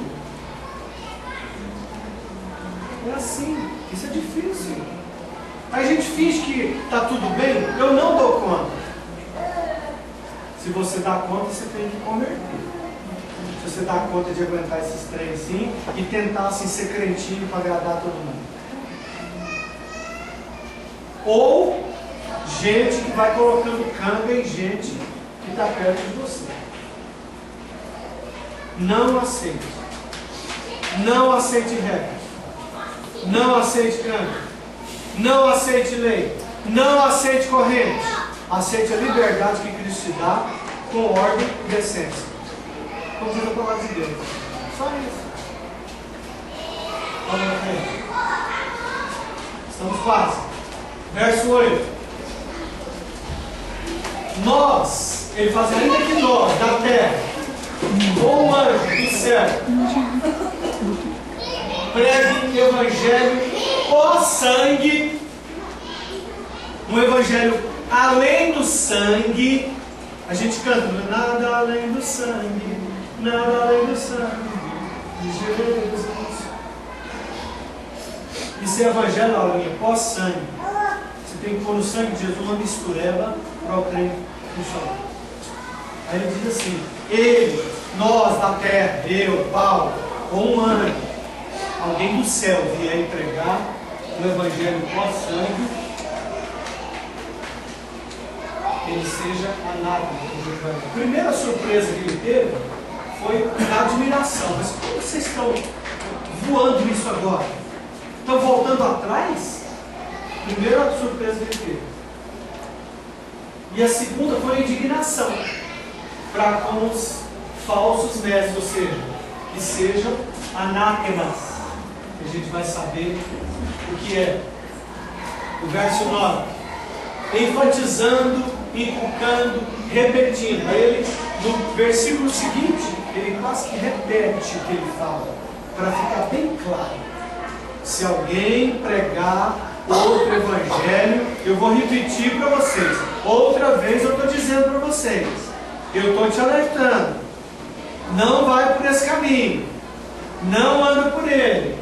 [SPEAKER 9] É assim, isso é difícil. Aí a gente finge que está tudo bem, eu não dou conta. Se você dá conta, você tem que converter. Se você dá conta de aguentar esses trem assim e tentar assim, ser crentinho para agradar todo mundo. Ou gente que vai colocando canga em gente que está perto de você. Não aceite. Não aceite regra. Não aceite canga. Não aceite lei. Não aceite corrente. Aceite a liberdade que Cristo te dá com ordem e decência. Como diz a palavra de Deus. Só isso. Vamos na frente. Estamos quase. Verso 8. Nós, ele faz ainda que nós, da terra, ou um anjo do céu, pregue o evangelho pós-sangue, um evangelho além do sangue. A gente canta, nada além do sangue, nada além do sangue de Jesus. Isso é evangelho, Aulinha, pós-sangue. Você tem que pôr no sangue de Jesus uma mistureba para o trem funcionar. Aí ele diz assim, ele, nós da terra, eu, Paulo, ou um anjo, alguém do céu vier pregar o evangelho pós-sangue, ele seja anátema. A primeira surpresa que ele teve foi a admiração. Mas como vocês estão voando nisso agora? Estão voltando atrás? Primeira surpresa que ele teve. E a segunda foi a indignação para com os falsos mestres, ou seja, que sejam anátemas. A gente vai saber o que é. O verso 9. Enfatizando, inculcando, repetindo. Aí ele, no versículo seguinte, ele quase que repete o que ele fala, para ficar bem claro. Se alguém pregar outro evangelho, eu vou repetir para vocês. Outra vez eu estou dizendo para vocês. Eu estou te alertando. Não vai por esse caminho. Não anda por ele.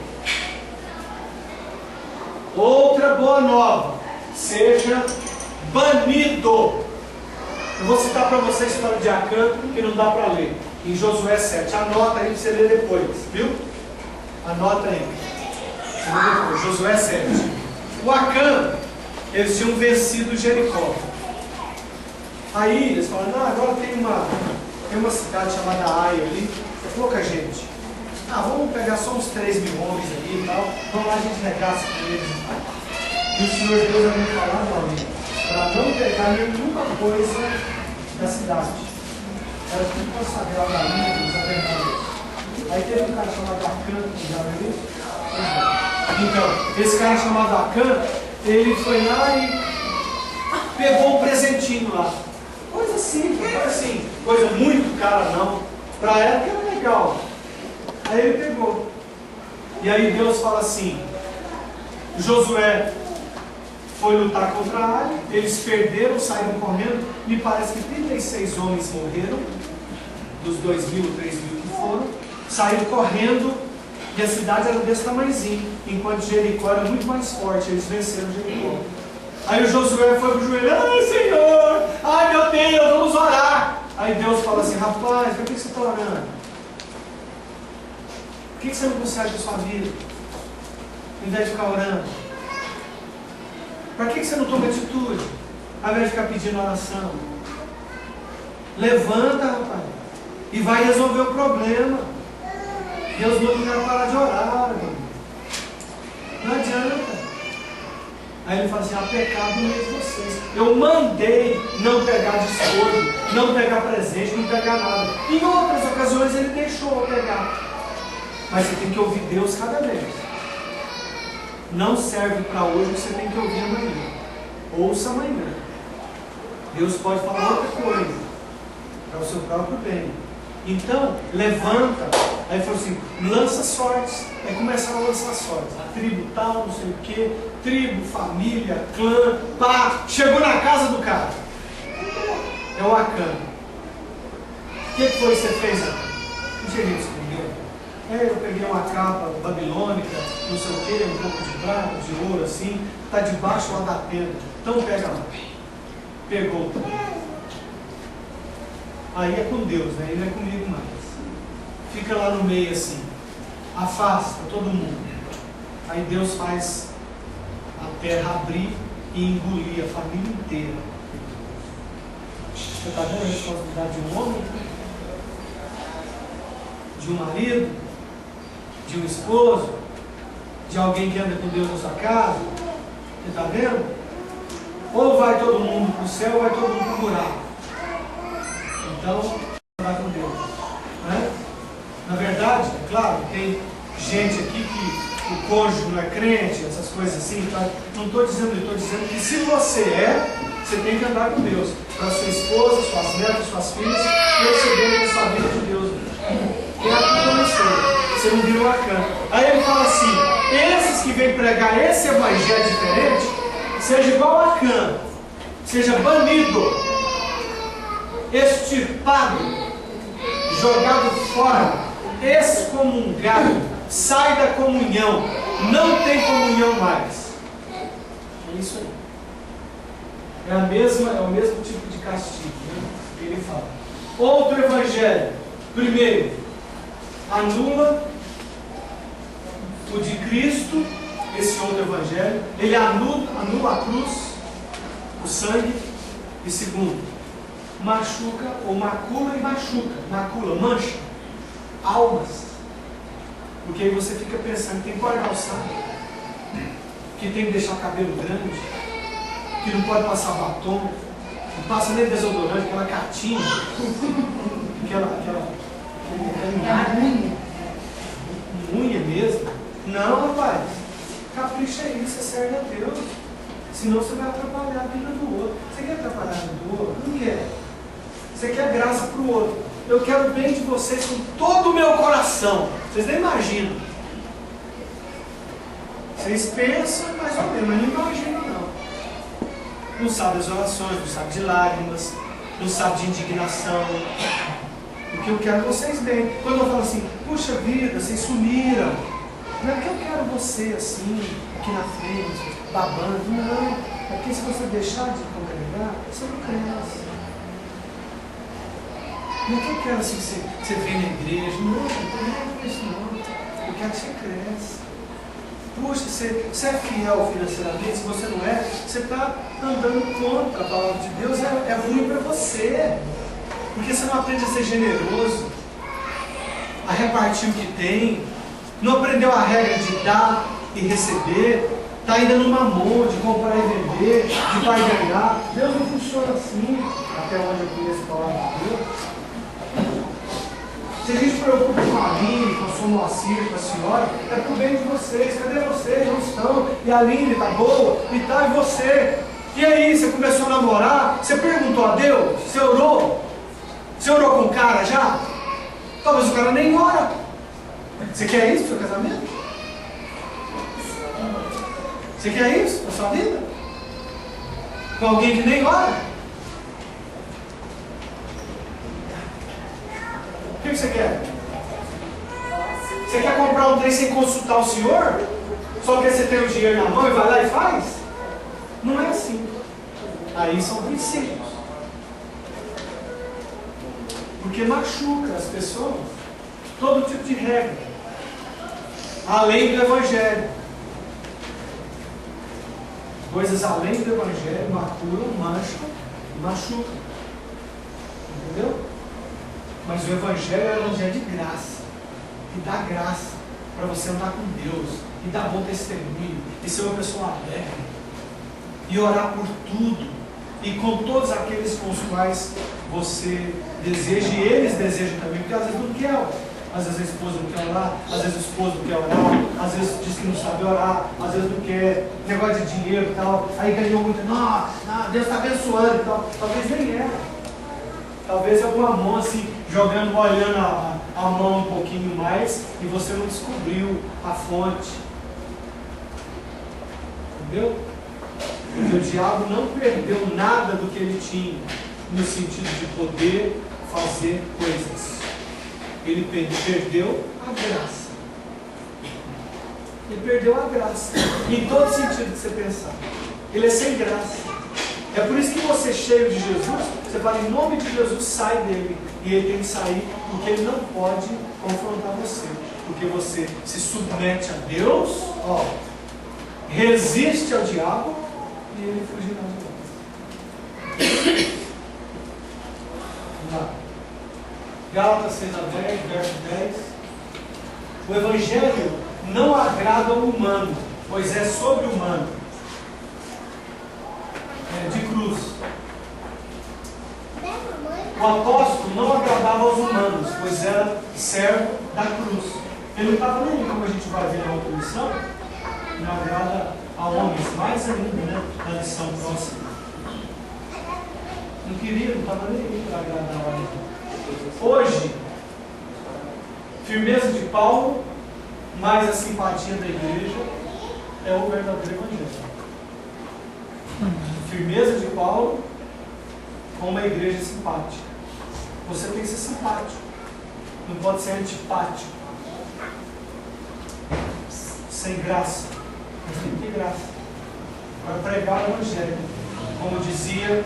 [SPEAKER 9] Outra boa nova. Seja banido. Eu vou citar para você a história de Acã, que não dá para ler. Em Josué 7. Anota aí para você ler depois. Viu? Anota aí. Você lê depois. Josué 7. O Acã, eles tinham vencido Jericó. Aí eles falaram, não, agora tem uma cidade chamada Ai ali, é pouca gente. Vamos pegar só uns 3 mil homens ali e tal, vamos lá, a gente regaça com eles. E o Senhor Deus havia falado ali, para não pegar nenhuma coisa da cidade. Era tudo consagrado a ídolos, a verdade. Aí teve um cara chamado Acã, já viu isso? Então, esse cara chamado Acã, ele foi lá e pegou um presentinho lá. Coisa simples, assim, coisa muito cara não. Para ela que era legal. Aí ele pegou. E aí Deus fala assim, Josué foi lutar contra a Ai, eles perderam, saíram correndo, me parece que 36 homens morreram, dos 2.000, 3.000 que foram, saíram correndo, e a cidade era desse tamanhozinho, enquanto Jericó era muito mais forte, eles venceram Jericó. Aí o Josué foi pro joelho, ai Senhor, ai meu Deus, vamos orar. Aí Deus fala assim, rapaz, por que você está orando? Por que você não consegue a sua vida? Ao invés de ficar orando? Para que você não toma atitude? Ao invés de ficar pedindo oração? Levanta, rapaz, e vai resolver o problema. Deus não vai parar de orar, irmão. Não adianta. Aí ele fala assim, há pecado no meio de vocês. Eu mandei não pegar despojo, não pegar presente, não pegar nada. Em outras ocasiões ele deixou eu pegar. Mas você tem que ouvir Deus cada vez. Não serve para hoje, você tem que ouvir amanhã. Ouça amanhã. Deus pode falar outra coisa, para o seu próprio bem. Então, levanta. Aí falou assim, lança sortes. Aí começaram a lançar sortes. A tribo tal, não sei o que, tribo, família, clã, pá. Chegou na casa do cara. É o Acã. O que foi que você fez, Acã? O que você escondeu? Eu peguei uma capa babilônica, não sei o que, um pouco de prata, de ouro assim, está debaixo lá da tenda. Então pega lá. Pegou. Aí é com Deus, né? Ele não é comigo mais. Fica lá no meio assim. Afasta todo mundo. Aí Deus faz a terra abrir e engolir a família inteira. Você está vendo a responsabilidade de um homem? De um marido? De um esposo? De alguém que anda com Deus na sua casa? Você está vendo? Ou vai todo mundo para o céu ou vai todo mundo para o buraco. Então, vai com Deus. Né? Na verdade, é claro, tem gente aqui que o cônjuge não é crente, essas coisas assim. Tá? Não estou dizendo, estou dizendo que se você você tem que andar com Deus. Para sua esposa, suas netas, suas filhas, receberem a sua vida de Deus. Tem a culpa você não virou Acã. Aí ele fala assim, esses que vêm pregar esse evangelho diferente, seja igual a Acã, seja banido, extirpado, jogado fora, excomungado, sai da comunhão, não tem comunhão mais. É isso aí. É o mesmo tipo de castigo, né, que ele fala. Outro evangelho. Primeiro, anula o de Cristo, esse outro evangelho. Ele anula a cruz, o sangue. E segundo, machuca, ou macula e machuca. Macula, mancha almas. Porque aí você fica pensando que tem que guardar o sangue, que tem que deixar o cabelo grande, que não pode passar batom, não passa nem desodorante, aquela catinha, aquela unha mesmo. Não, rapaz, capricha aí, você serve a Deus. Senão você vai atrapalhar a vida do outro. Você quer atrapalhar a vida do outro? Não quer. Você quer graça para o outro. Eu quero o bem de vocês com todo o meu coração. Vocês nem imaginam. Vocês pensam mais ou menos, mas não imaginam não. Não sabe as orações, não sabe de lágrimas, não sabe de indignação. Porque eu quero vocês bem. Quando eu falo assim, puxa vida, vocês sumiram. Não é que eu quero você assim, aqui na frente, babando. Não, é porque se você deixar de congregar, você não cresce. Não é que eu quero assim que você venha na igreja. Não, não tem isso não. Eu quero que você cresça. Puxa, você é fiel financeiramente, se você não é, você está andando contra a palavra de Deus, é ruim para você. Porque você não aprende a ser generoso, a repartir o que tem, não aprendeu a regra de dar e receber, está ainda no mamon, de comprar e vender, de barganhar. Deus não funciona assim, até onde eu conheço a palavra de Deus. Se a gente se preocupa com a Aline, com a sua Moacir, com a senhora, é pro bem de vocês. Cadê vocês? Não estão. E a Aline está boa, e tá, e você? E aí, você começou a namorar, você perguntou a Deus, você orou? Você orou com o cara já? Talvez o cara nem ora. Você quer isso pro seu casamento? Você quer isso pra sua vida? Com alguém que nem ora? O que você quer? Você quer comprar um trem sem consultar o Senhor? Só porque você tem o dinheiro na mão e vai lá e faz? Não é assim. Aí são princípios. Porque machuca as pessoas. Todo tipo de regra. Além do Evangelho. Coisas além do Evangelho maculam, mancham e machucam. Entendeu? Mas o Evangelho é o Evangelho de graça. Que dá graça para você andar com Deus. E dar bom testemunho. E ser uma pessoa alegre. E orar por tudo. E com todos aqueles com os quais você deseja. E eles desejam também. Porque às vezes não quer. Às vezes a esposa não quer orar. Às vezes o esposo não quer orar. Às vezes diz que não sabe orar. Às vezes não quer. Negócio de dinheiro e tal. Aí ganhou muito. Não, Deus está abençoando e tal. Talvez nem é. Talvez alguma mão assim, jogando, molhando a mão um pouquinho mais e você não descobriu a fonte. Entendeu? Porque o diabo não perdeu nada do que ele tinha no sentido de poder fazer coisas. Ele perdeu a graça. Ele perdeu a graça. Em todo sentido que você pensar. Ele é sem graça. É por isso que você, cheio de Jesus, você fala, em nome de Jesus, sai dele. E ele tem que sair, porque ele não pode confrontar você. Porque você se submete a Deus, ó, resiste ao diabo, e ele fugirá de nós. Vamos lá. Gálatas 6:10, verso 10. O Evangelho não agrada ao humano, pois é sobre-humano. De cruz. O apóstolo não agradava aos humanos, pois era servo da cruz. Ele não estava nem, como a gente vai ver na outra lição, não agrada a homens, mais ainda, né, na lição próxima. Não queria, não estava nem para agradar a homens. Hoje, firmeza de Paulo, mais a simpatia da igreja, é o verdadeiro evangelho. Firmeza de Paulo com uma igreja simpática. Você tem que ser simpático. Não pode ser antipático. Sem graça. Mas tem que ter graça. Para pregar o Evangelho. Como dizia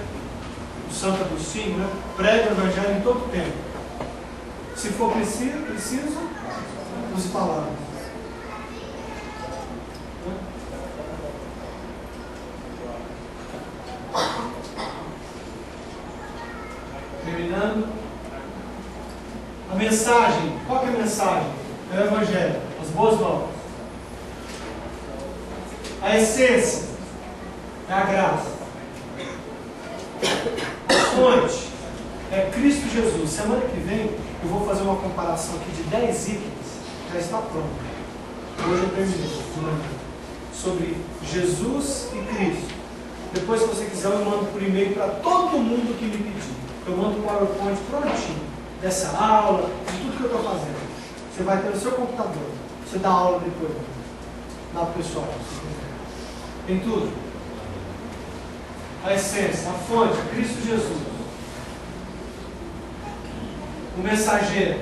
[SPEAKER 9] o Santo Agostinho, né? Prega o Evangelho em todo tempo. Se for preciso, use palavras. Terminando. A mensagem. Qual que é a mensagem? É o Evangelho. As boas novas. A essência é a graça. A fonte é Cristo Jesus. Semana que vem eu vou fazer uma comparação aqui de 10 itens. Já está pronto. Hoje eu terminei. Sobre Jesus e Cristo. Depois, se você quiser, eu mando por e-mail para todo mundo que me pedir. Eu mando o PowerPoint prontinho. Dessa aula, de tudo que eu estou fazendo. Você vai ter no seu computador. Você dá aula depois. Lá pro pessoal. Tem tudo. A essência, a fonte, Cristo Jesus. o mensageiro.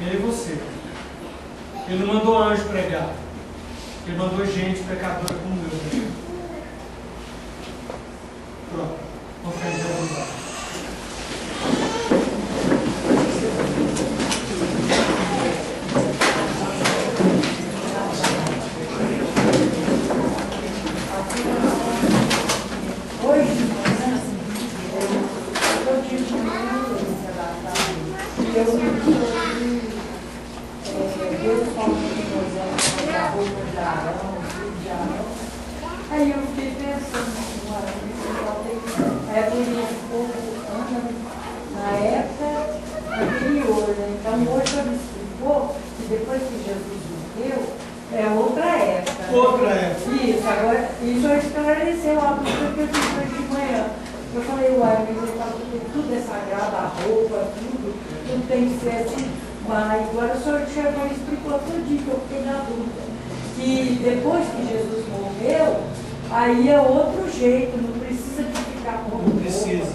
[SPEAKER 9] Ele e você. Ele não mandou anjo pregar. Ele mandou gente pecadora como eu. Pronto. Vamos ficar em pé.
[SPEAKER 8] Aí eu fiquei pensando, é por isso que o povo anda na época anterior, né? Então hoje eu me explicou que depois que Jesus morreu, é outra época.
[SPEAKER 9] Outra época.
[SPEAKER 8] Isso, agora, isso eu esclareceu a dúvida que eu tive hoje de manhã. Eu falei, uai, mas ele falou que tudo é sagrado, a roupa, tudo tem que ser assim. Mas agora o senhor chegou e explicou tudinho, que eu fiquei na dúvida. Que depois que Jesus morreu, aí é outro jeito, não precisa de ficar com
[SPEAKER 9] Não precisa.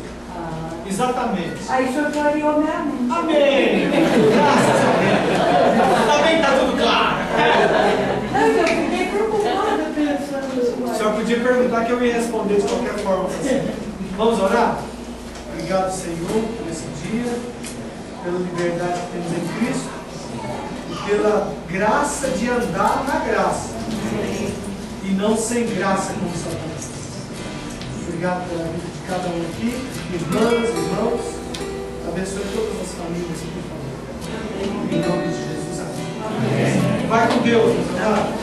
[SPEAKER 9] Exatamente.
[SPEAKER 8] Aí o senhor clareou minha mente.
[SPEAKER 9] Amém. Graças a Deus. Também está tudo claro.
[SPEAKER 8] Não, eu fiquei preocupada pensando nisso.
[SPEAKER 9] O senhor podia perguntar que eu ia responder de qualquer forma. Vamos orar? Obrigado, Senhor, por esse dia, pela liberdade que temos em Cristo e pela graça de andar na graça e não sem graça como Satanás. Obrigado pela vida de cada um aqui, irmãs, irmãos. Abençoe todas as famílias, por favor. Em nome de Jesus. Amém. Vai com Deus, meus amados.